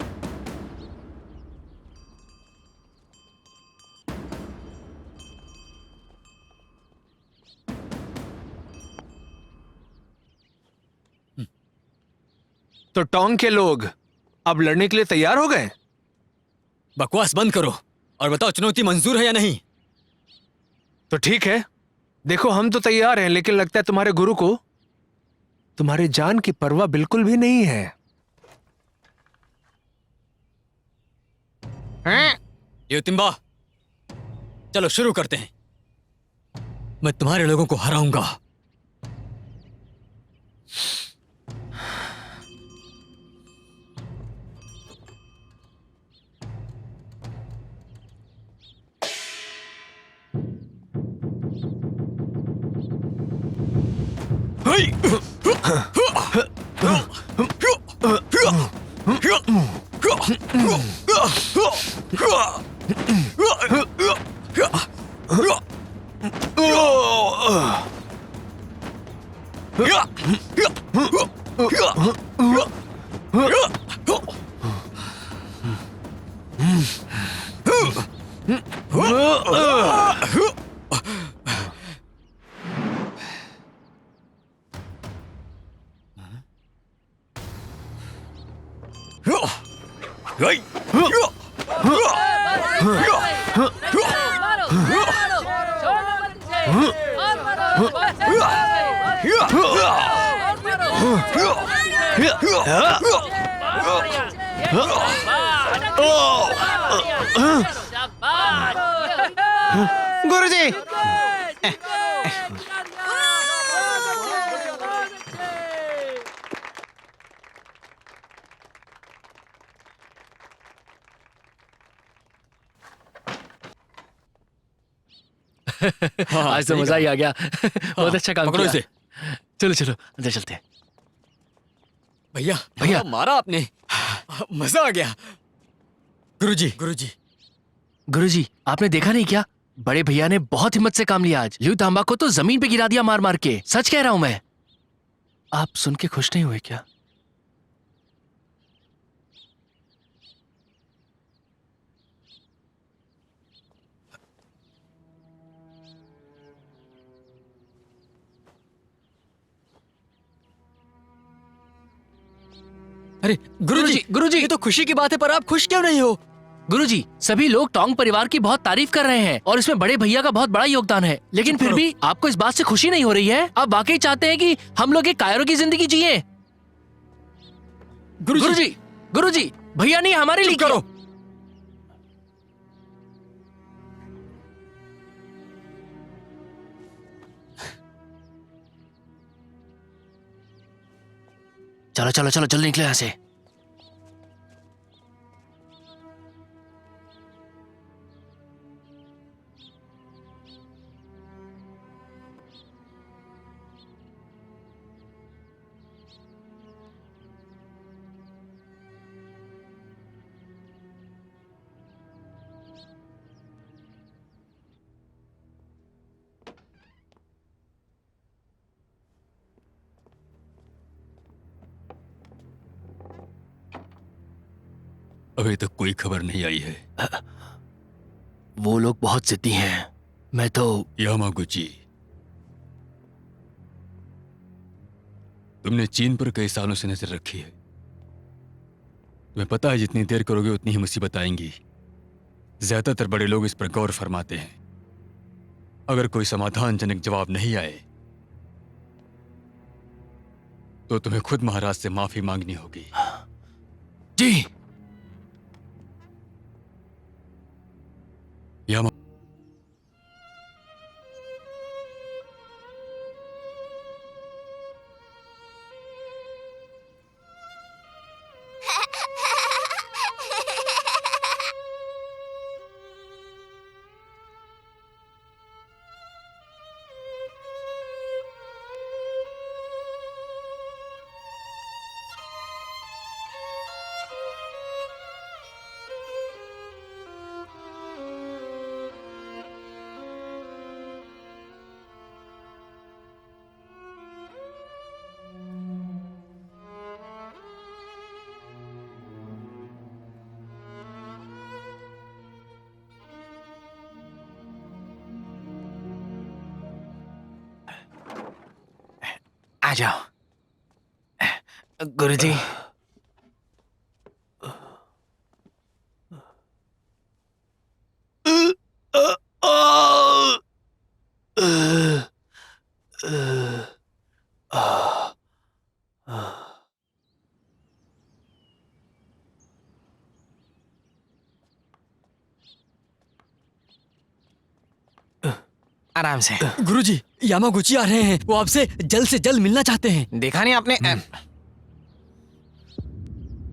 S4: तो टोंग के लोग अब लड़ने के लिए तैयार हो गए?
S3: बकवास बंद करो और बताओ चुनौती मंजूर है या नहीं।
S4: तो ठीक है, देखो हम तो तैयार हैं, लेकिन लगता है तुम्हारे गुरु को तुम्हारी जान की परवाह बिल्कुल भी नहीं है।
S3: लियो तिम्बा, चलो शुरू करते हैं। मैं तुम्हारे लोगों को हराऊंगा।
S6: गुरुजी,
S1: आज तो मजा ही आ गया। बहुत अच्छा काम
S3: पकड़ो
S1: किया।
S3: इसे।
S1: चलो चलो अंदर चलते हैं।
S3: भैया
S1: भैया।
S3: मारा आपने, मजा आ गया। गुरुजी, गुरुजी,
S1: गुरुजी, आपने देखा नहीं क्या? बड़े भैया ने बहुत हिम्मत से काम लिया आज। लियो तांबा को तो जमीन पे गिरा दिया मार मार के। सच कह रहा हूं मैं। आप सुन के खुश नहीं हुए क्या?
S3: अरे गुरुजी,
S1: गुरुजी,
S3: ये तो खुशी की बात है, पर आप खुश क्यों नहीं हो?
S1: गुरुजी, सभी लोग टोंग परिवार की बहुत तारीफ कर रहे हैं और इसमें बड़े भैया का बहुत बड़ा योगदान है, लेकिन फिर भी आपको इस बात से खुशी नहीं हो रही है? आप वाकई चाहते हैं कि हम लोग एक कायरों की जिंदगी जिए? गुरुजी, गुरुजी, भैया नहीं हमारे लिए
S3: करो।
S1: चलो चलो चलो जल्दी निकलो यहाँ से।
S3: अभी तक कोई खबर नहीं आई है।
S1: वो लोग बहुत जिद्दी हैं। मैं तो
S3: यामागुची, तुमने चीन पर कई सालों से नजर रखी है। तुम्हें पता है जितनी देर करोगे उतनी ही मुसीबत आएंगी। ज्यादातर बड़े लोग इस पर गौर फरमाते हैं। अगर कोई समाधानजनक जवाब नहीं आए तो तुम्हें खुद महाराज से माफी मांगनी होगी।
S1: जी।
S3: यामा
S6: आ जाओ गुरुजी। आराम से।
S3: गुरुजी, यामागुची आ रहे हैं। वो आपसे जल्द से जल्द मिलना चाहते हैं।
S6: देखा नहीं आपने?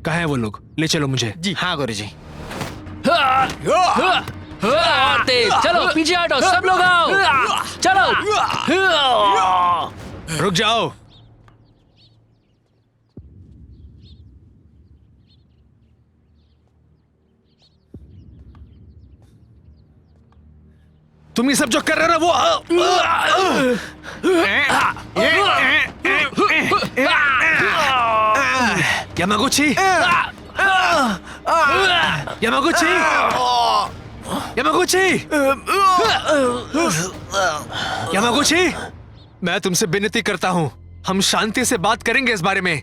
S4: कहाँ है वो लोग? ले चलो मुझे।
S3: जी
S6: हाँ गुरुजी।
S7: तेज चलो, पीछे हटो, सब लोग आओ, चलो।
S4: रुक जाओ। तुम ये सब जो कर रहे हो ना वो यामागुची, यामागुची, यामागुची, यामागुची, मैं तुमसे विनती करता हूं, हम शांति से बात करेंगे इस बारे में।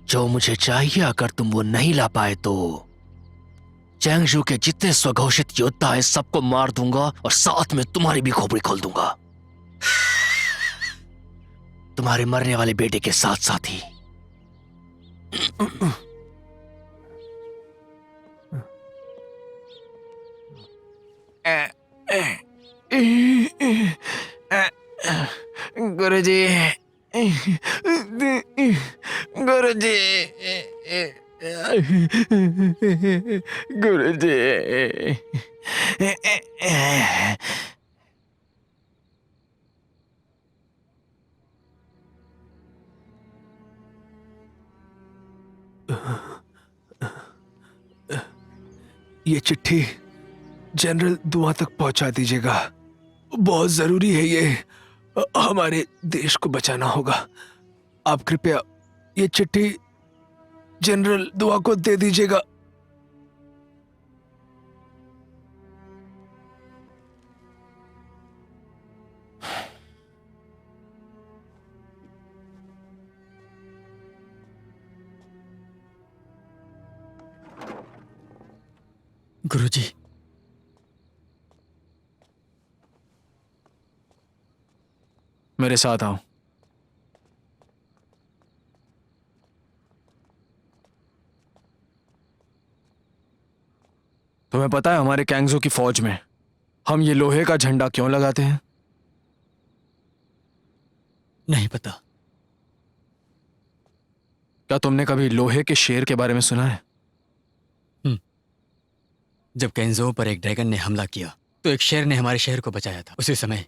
S1: जो मुझे चाहिए अगर तुम वो नहीं ला पाए तो चैंगजू के जितने स्वघोषित योद्धा हैं सबको मार दूंगा और साथ में तुम्हारी भी खोपड़ी खोल दूंगा, तुम्हारे मरने वाले बेटे के साथ साथ ही।
S6: गुरुजी, गुरुजी, गुरुजी।
S4: ये चिट्ठी जनरल दुआ तक पहुंचा दीजिएगा, बहुत जरूरी है ये, हमारे देश को बचाना होगा। आप कृपया ये चिट्ठी जनरल दुआ को दे दीजिएगा।
S3: गुरुजी,
S2: मेरे साथ आओ। तुम्हें पता है हमारे कैंगजो की फौज में हम ये लोहे का झंडा क्यों लगाते हैं?
S3: नहीं पता।
S2: क्या तुमने कभी लोहे के शेर के बारे में सुना है?
S3: जब कैंजो पर एक ड्रैगन ने हमला किया तो एक शेर ने हमारे शहर को बचाया था। उसी समय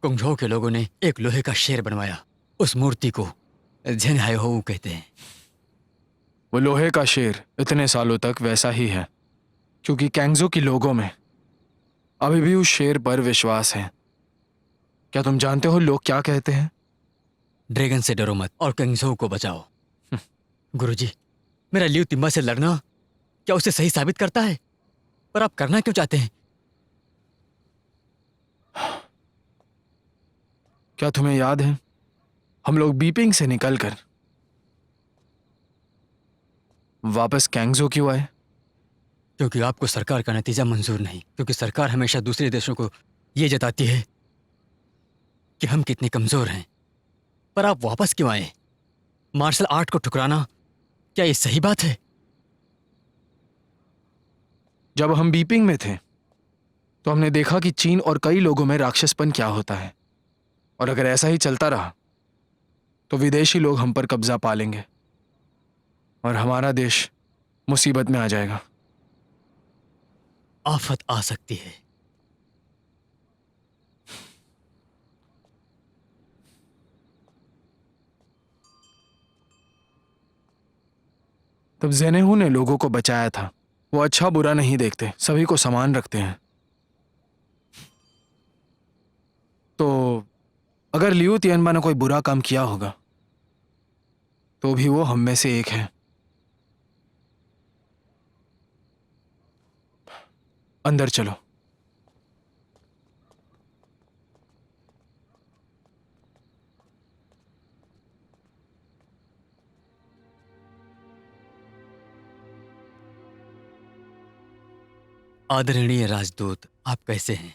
S3: कुंगझो के लोगों ने एक लोहे का शेर बनवाया। उस मूर्ति को झेन हाय हो कहते हैं।
S2: वो लोहे का शेर इतने सालों तक वैसा ही है क्योंकि कैंगजो के लोगों में अभी भी उस शेर पर विश्वास है। क्या तुम जानते हो लोग क्या कहते हैं?
S3: ड्रैगन से डरो मत और कैंगजो को बचाओ। गुरुजी, मेरा लियो तिम्बा से लड़ना क्या उसे सही साबित करता है? पर आप करना क्यों चाहते हैं?
S2: क्या तुम्हें याद है हम लोग बीपिंग से निकलकर वापस कैंगजो क्यों आए?
S3: क्योंकि आपको सरकार का नतीजा मंजूर नहीं। क्योंकि सरकार हमेशा दूसरे देशों को ये जताती है कि हम कितने कमजोर हैं। पर आप वापस क्यों आए? मार्शल आर्ट को ठुकराना क्या ये सही बात है?
S2: जब हम बीपिंग में थे तो हमने देखा कि चीन और कई लोगों में राक्षसपन क्या होता है, और अगर ऐसा ही चलता रहा तो विदेशी लोग हम पर कब्जा पा लेंगे और हमारा देश मुसीबत में आ जाएगा।
S3: आफत आ सकती है।
S2: तब जेनेहू ने लोगों को बचाया था। वो अच्छा बुरा नहीं देखते, सभी को समान रखते हैं। तो अगर लियू तियानबा ने कोई बुरा काम किया होगा तो भी वो हम में से एक है। अंदर चलो।
S3: आदरणीय राजदूत, आप कैसे हैं?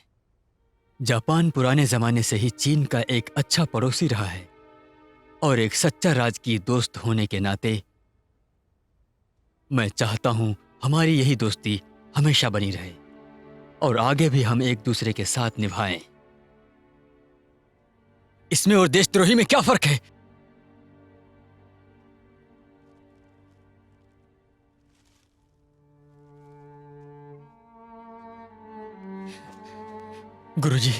S3: जापान पुराने जमाने से ही चीन का एक अच्छा पड़ोसी रहा है और एक सच्चा राजकीय दोस्त होने के नाते मैं चाहता हूं हमारी यही दोस्ती हमेशा बनी रहे और आगे भी हम एक दूसरे के साथ निभाएं। इसमें और देशद्रोही में क्या फर्क है? गुरुजी,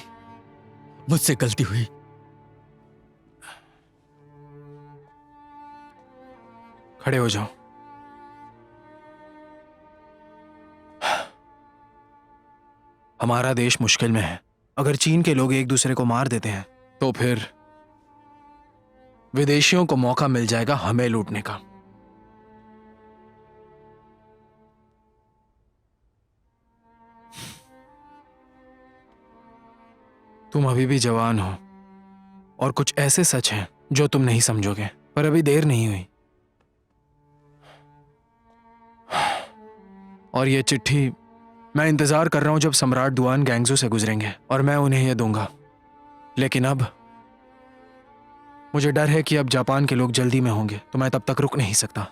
S3: मुझसे गलती हुई।
S2: खड़े हो जाओ। हमारा देश मुश्किल में है। अगर चीन के लोग एक दूसरे को मार देते हैं तो फिर विदेशियों को मौका मिल जाएगा हमें लूटने का। तुम अभी भी जवान हो और कुछ ऐसे सच हैं जो तुम नहीं समझोगे, पर अभी देर नहीं हुई। और ये चिट्ठी मैं इंतजार कर रहा हूं जब सम्राट दुआन गैंगजो से गुजरेंगे और मैं उन्हें यह दूंगा। लेकिन अब मुझे डर है कि अब जापान के लोग जल्दी में होंगे तो मैं तब तक रुक नहीं सकता।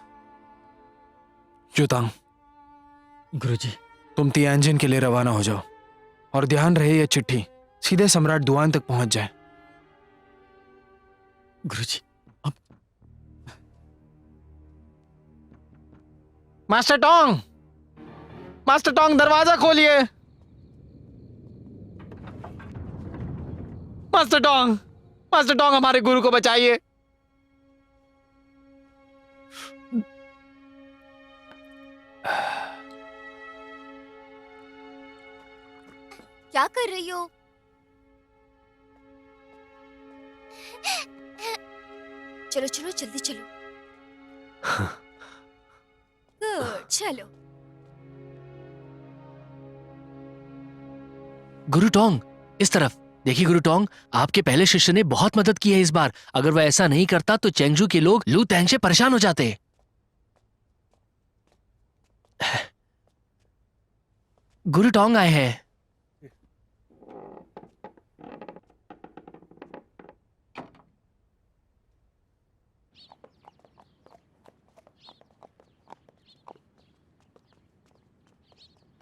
S2: जुतांग,
S3: गुरुजी,
S2: तुम तियानजिन के लिए रवाना हो जाओ और ध्यान रहे यह चिट्ठी सीधे सम्राट दुआन तक पहुंच जाए।
S3: गुरुजी, अब
S6: मास्टर टोंग, मास्टर टोंग दरवाजा खोलिए। मास्टर टोंग, मास्टर टोंग हमारे गुरु को बचाइए।
S5: क्या कर रही हो? चलो चलो जल्दी चलो। गुड, चलो।
S1: गुरु टोंग, इस तरफ देखिए। गुरु टोंग, आपके पहले शिष्य ने बहुत मदद की है इस बार। अगर वह ऐसा नहीं करता तो चेंगजू के लोग लू तैंग से परेशान हो जाते। गुरु टोंग आए हैं।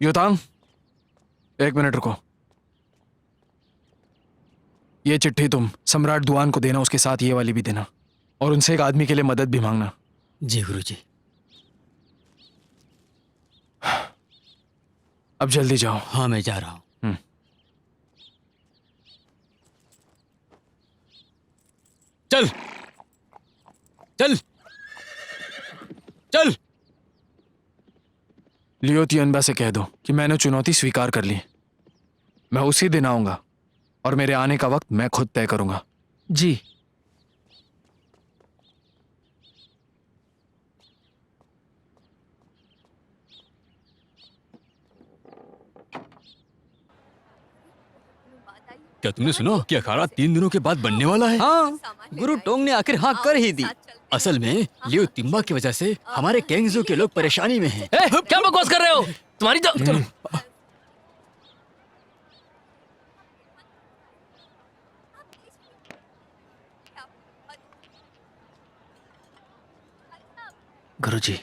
S2: युतांग, एक मिनट रुको। ये चिट्ठी तुम सम्राट दुआन को देना, उसके साथ ये वाली भी देना, और उनसे एक आदमी के लिए मदद भी मांगना।
S3: जी गुरुजी।
S2: अब जल्दी जाओ।
S3: हाँ मैं जा रहा हूँ। चल चल चल।
S2: लियो तियनबा से कह दो कि मैंने चुनौती स्वीकार कर ली। मैं उसी दिन आऊंगा और मेरे आने का वक्त मैं खुद तय करूंगा।
S1: जी।
S3: क्या तुमने सुना कि अखाड़ा 3 दिनों के बाद बनने वाला है? हाँ, गुरु टोंग ने आखिर हाँ कर ही दी। असल में लियो तिम्बा की वजह से हमारे कैंगजो के लोग परेशानी में हैं।
S1: क्या बकवास कर रहे हो? तुम्हारी तो गुरुजी,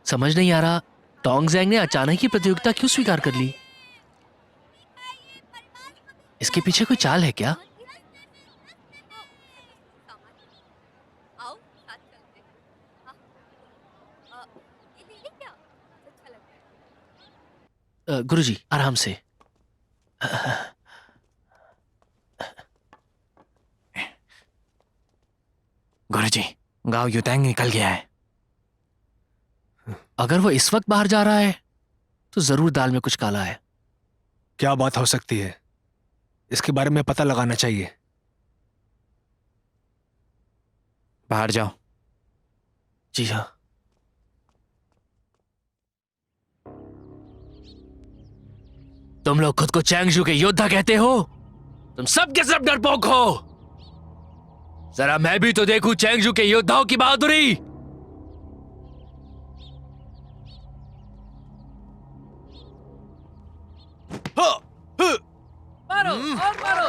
S1: समझ नहीं आ रहा, टोंगजैंग ने अचानक ही प्रतियोगिता क्यों स्वीकार कर ली? इसके पीछे कोई चाल है क्या? गुरुजी, आराम से।
S6: गुरुजी, गांव युतांग निकल गया है।
S1: अगर वो इस वक्त बाहर जा रहा है तो जरूर दाल में कुछ काला है।
S4: क्या बात हो सकती है? इसके बारे में पता लगाना चाहिए।
S6: बाहर जाओ।
S1: जी हाँ। तुम लोग खुद को चैंगजू के योद्धा कहते हो? तुम सब के सब डरपोक हो। जरा मैं भी तो देखूं चैंगजू के योद्धाओं की बहादुरी।
S7: मारो और मारो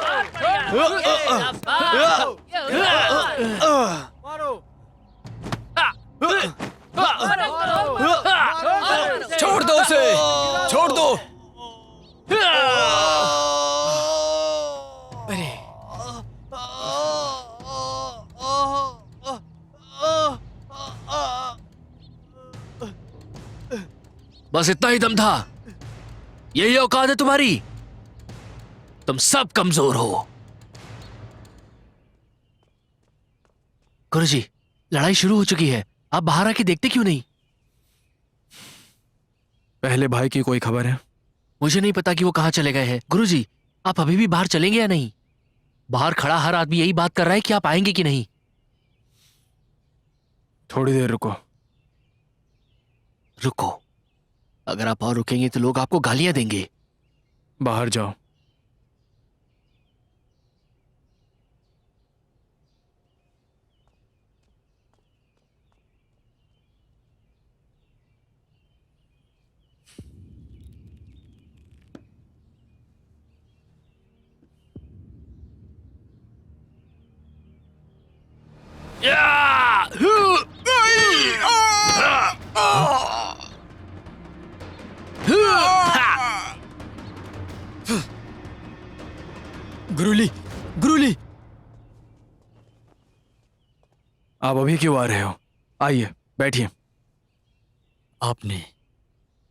S7: और
S3: छोड़ दो उसे, छोड़ दो। अरे
S1: बस इतना ही दम था? यही औकात है तुम्हारी? तुम सब कमजोर हो। गुरुजी, लड़ाई शुरू हो चुकी है, आप बाहर आके देखते क्यों नहीं?
S2: पहले भाई की कोई खबर है?
S1: मुझे नहीं पता कि वो कहां चले गए हैं। गुरुजी, आप अभी भी बाहर चलेंगे या नहीं? बाहर खड़ा हर आदमी यही बात कर रहा है कि आप आएंगे कि नहीं।
S2: थोड़ी देर रुको।
S1: रुको? अगर आप और रुकेंगे तो लोग आपको गालियां देंगे।
S2: बाहर जाओ।
S3: गुरुली, गुरुली।
S2: आप अभी क्यों आ रहे हो? आइए, बैठिए।
S3: आपने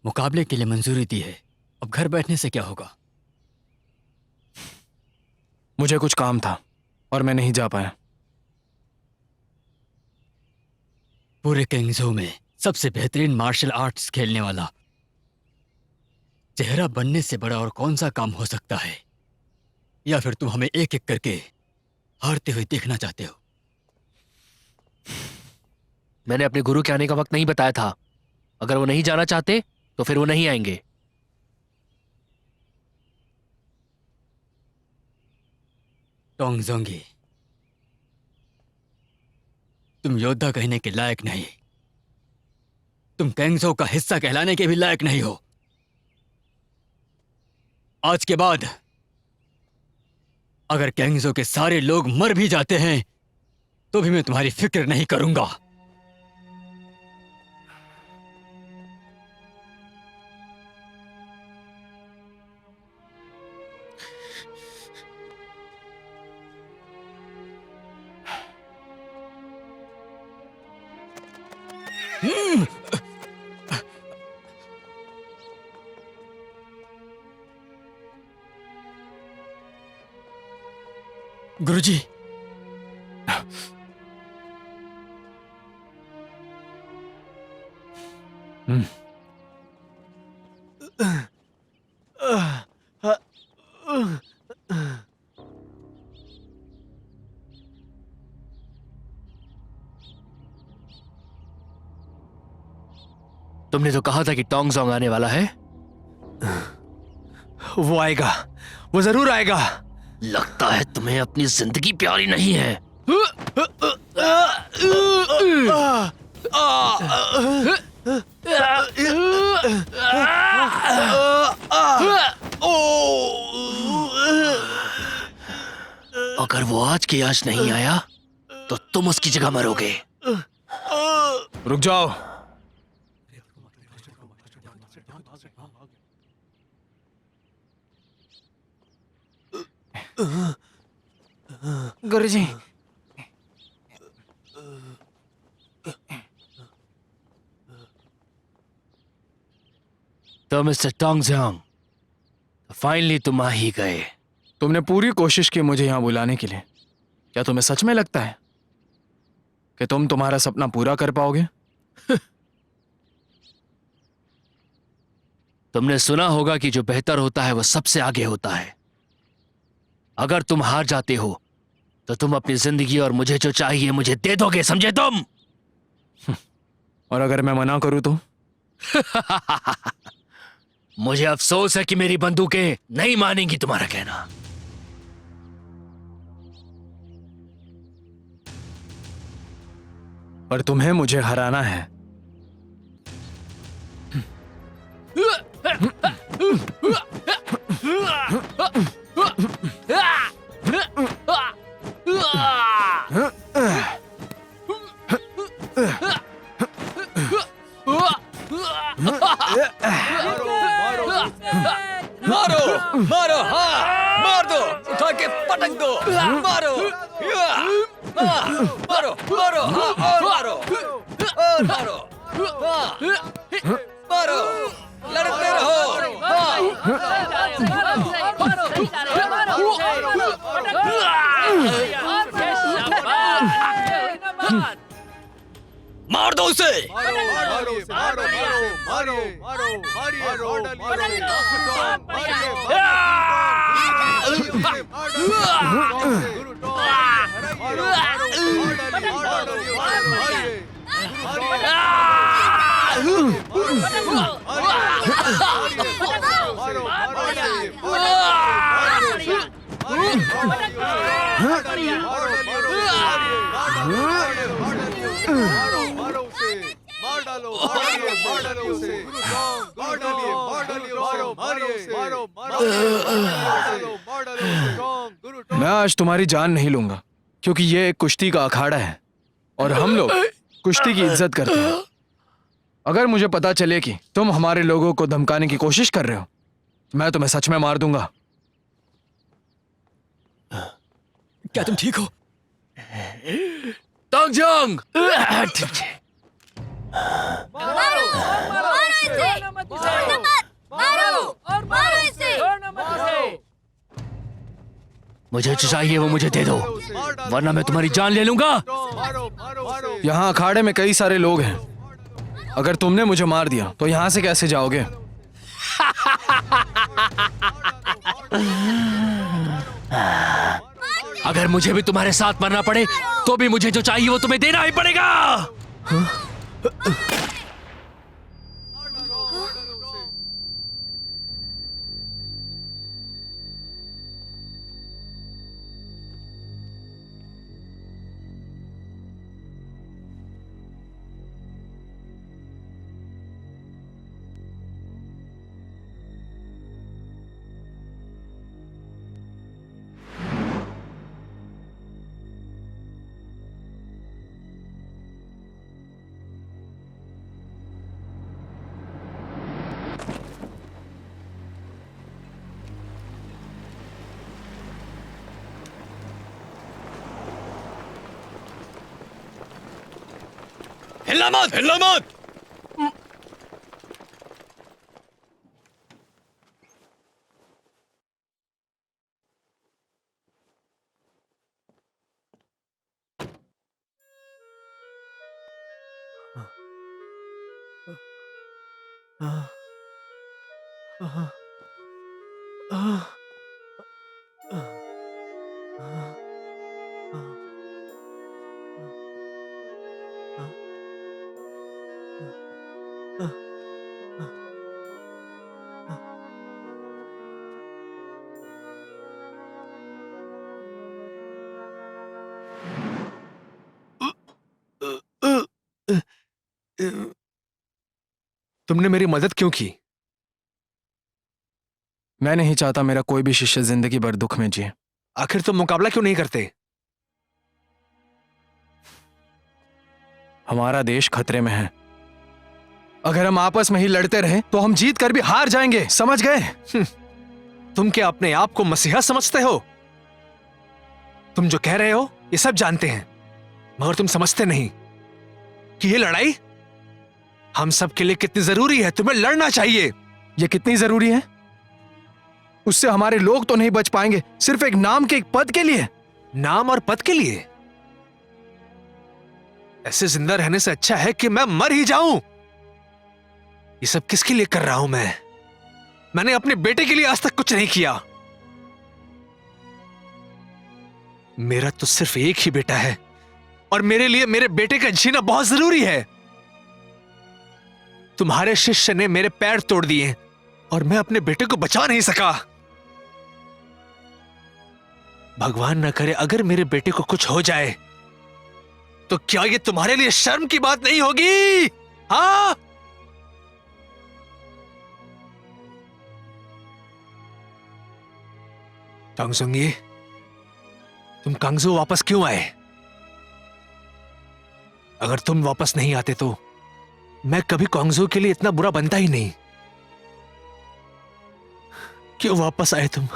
S3: मुकाबले के लिए मंजूरी दी है, अब घर बैठने से क्या होगा?
S2: मुझे कुछ काम था और मैं नहीं जा पाया।
S3: पूरे कैंगजो में सबसे बेहतरीन मार्शल आर्ट्स खेलने वाला चेहरा बनने से बड़ा और कौन सा काम हो सकता है? या फिर तुम हमें एक एक करके हारते हुए देखना चाहते हो?
S1: मैंने अपने गुरु के आने का वक्त नहीं बताया था। अगर वो नहीं जाना चाहते तो फिर वो नहीं आएंगे।
S3: टोंगजोंगी, तुम योद्धा कहने के लायक नहीं। तुम कैंगजो का हिस्सा कहलाने के भी लायक नहीं हो। आज के बाद अगर कैंगजो के सारे लोग मर भी जाते हैं तो भी मैं तुम्हारी फिक्र नहीं करूंगा। गुरुजी,
S1: तुमने तो कहा था कि टोंग जोंग आने वाला है।
S4: वो आएगा, वो जरूर आएगा।
S1: लगता है तुम्हें अपनी जिंदगी प्यारी नहीं है। अगर वो आज के आज नहीं आया तो तुम उसकी जगह मरोगे।
S2: रुक जाओ।
S6: गुरुजी,
S1: तो मिस्टर टोंग जोंग, फाइनली तुम आ ही गए।
S2: तुमने पूरी कोशिश की मुझे यहां बुलाने के लिए। क्या तुम्हें सच में लगता है कि तुम तुम्हारा सपना पूरा कर पाओगे?
S1: तुमने सुना होगा कि जो बेहतर होता है वो सबसे आगे होता है। अगर तुम हार जाते हो तो तुम अपनी जिंदगी और मुझे जो चाहिए मुझे दे दोगे, समझे तुम?
S2: और अगर मैं मना करूं तो?
S1: मुझे अफसोस है कि मेरी बंदूकें नहीं मानेंगी तुम्हारा कहना।
S2: पर तुम्हें मुझे हराना है।
S3: मारो मारो, हाँ मार दो, उठा के पटक दो, मारो, मारो मारो, हाँ और मारो, और मारो, हाँ मारो, लड़ते रहो, मार दो उसे।
S2: मैं आज तुम्हारी जान नहीं लूंगा, क्योंकि ये एक कुश्ती का अखाड़ा है और हम लोग कुश्ती की इज्जत करते हैं। अगर मुझे पता चले कि तुम हमारे लोगों को धमकाने की कोशिश कर रहे हो, मैं तुम्हें सच में मार दूंगा।
S3: क्या तुम ठीक हो?
S1: टोंग जोंग, मुझे जो चाहिए वो मुझे दे दो, वरना मैं तुम्हारी जान ले लूंगा।
S2: यहाँ अखाड़े में कई सारे लोग हैं। अगर तुमने मुझे मार दिया तो यहाँ से कैसे जाओगे?
S1: अगर मुझे भी तुम्हारे साथ मरना पड़े तो भी मुझे जो चाहिए वो तुम्हें देना ही पड़ेगा।
S3: हिलना मत, हिलना मत।
S4: तुमने मेरी मदद क्यों की?
S2: मैं नहीं चाहता मेरा कोई भी शिष्य जिंदगी भर दुख में जिए।
S4: आखिर तुम मुकाबला क्यों नहीं करते?
S2: हमारा देश खतरे में है। अगर हम आपस में ही लड़ते रहे तो हम जीत कर भी हार जाएंगे, समझ गए?
S4: तुम क्या अपने आप को मसीहा समझते हो? तुम जो कह रहे हो ये सब जानते हैं, मगर तुम समझते नहीं कि ये लड़ाई हम सब के लिए कितनी जरूरी है। तुम्हें लड़ना चाहिए।
S2: ये कितनी जरूरी है? उससे हमारे लोग तो नहीं बच पाएंगे, सिर्फ एक नाम के, एक पद के लिए।
S4: नाम और पद के लिए? ऐसे जिंदा रहने से अच्छा है कि मैं मर ही जाऊं। ये सब किसके लिए कर रहा हूं मैं? मैंने अपने बेटे के लिए आज तक कुछ नहीं किया। मेरा तो सिर्फ एक ही बेटा है और मेरे लिए मेरे बेटे का जीना बहुत जरूरी है। तुम्हारे शिष्य ने मेरे पैर तोड़ दिए और मैं अपने बेटे को बचा नहीं सका। भगवान न करे अगर मेरे बेटे को कुछ हो जाए तो क्या ये तुम्हारे लिए शर्म की बात नहीं होगी? हाँ? टोंगसुंगी, तुम कांगजू वापस क्यों आए? अगर तुम वापस नहीं आते तो मैं कभी कांगजू के लिए इतना बुरा बनता ही नहीं। क्यों वापस आए तुम?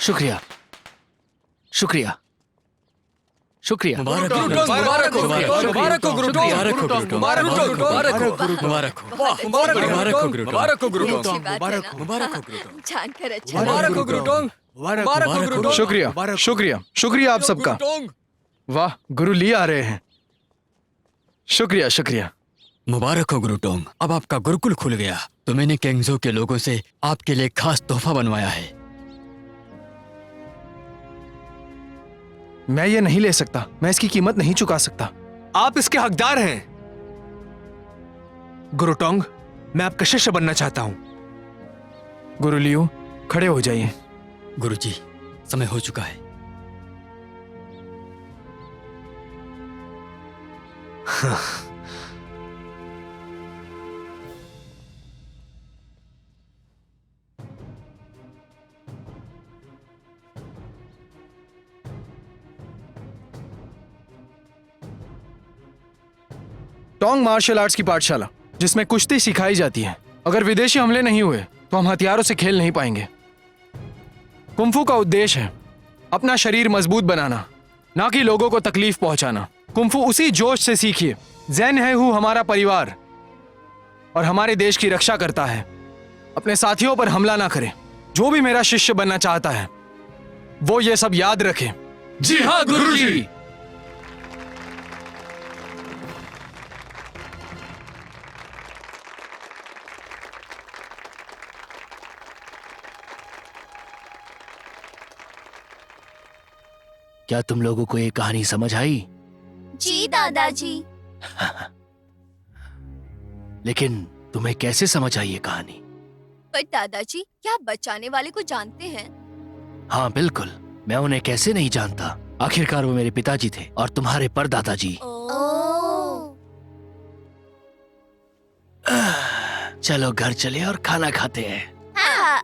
S1: शुक्रिया, शुक्रिया, शुक्रिया।
S3: मुबारक हो, मुबारक हो, मुबारक हो गुरु टोंग, मुबारक हो गुरु टोंग, मुबारक हो, मुबारक हो, मुबारक हो, वाह, मुबारक हो गुरु टोंग, मुबारक हो गुरु टोंग,
S5: मुबारक हो,
S3: मुबारक हो गुरु टोंग,
S5: जानकर अच्छा
S3: मुबारक हो गुरु टोंग, मुबारक हो गुरु टोंग,
S2: शुक्रिया, शुक्रिया, शुक्रिया आप सबका। वाह, गुरु ली आ रहे हैं। शुक्रिया, शुक्रिया।
S3: मुबारक हो गुरु टोंग। अब आपका गुरुकुल खुल गया तो मैंने केंगजो के लोगों से आपके लिए खास तोहफा बनवाया है।
S2: मैं ये नहीं ले सकता, मैं इसकी कीमत नहीं चुका सकता।
S4: आप इसके हकदार हैं। गुरु टोंग, मैं आपका शिष्य बनना चाहता हूं।
S2: गुरु लियू, खड़े हो जाइए।
S3: गुरुजी, समय हो चुका है।
S2: टोंग मार्शल आर्ट्स की पाठशाला जिसमें कुश्ती सिखाई जाती है। अगर विदेशी हमले नहीं हुए तो हम हथियारों से खेल नहीं पाएंगे। कुंफू का उद्देश्य है अपना शरीर मजबूत बनाना, ना कि लोगों को तकलीफ पहुंचाना। कुंफू उसी जोश से सीखिए। जैन है हु हमारा परिवार और हमारे देश की रक्षा करता है। अपने साथियों पर हमला ना करे। जो भी मेरा शिष्य बनना चाहता है वो ये सब याद रखे।
S1: जी हाँ गुरुजी। क्या तुम लोगों को ये कहानी समझ आई?
S5: जी दादाजी।
S1: लेकिन तुम्हें कैसे समझ आई ये कहानी?
S5: पर दादाजी, क्या आप बचाने वाले को जानते हैं?
S1: हाँ बिल्कुल, मैं उन्हें कैसे नहीं जानता। आखिरकार वो मेरे पिताजी थे और तुम्हारे परदादाजी।
S5: ओह।
S1: चलो घर चले और खाना खाते हैं।
S5: हाँ।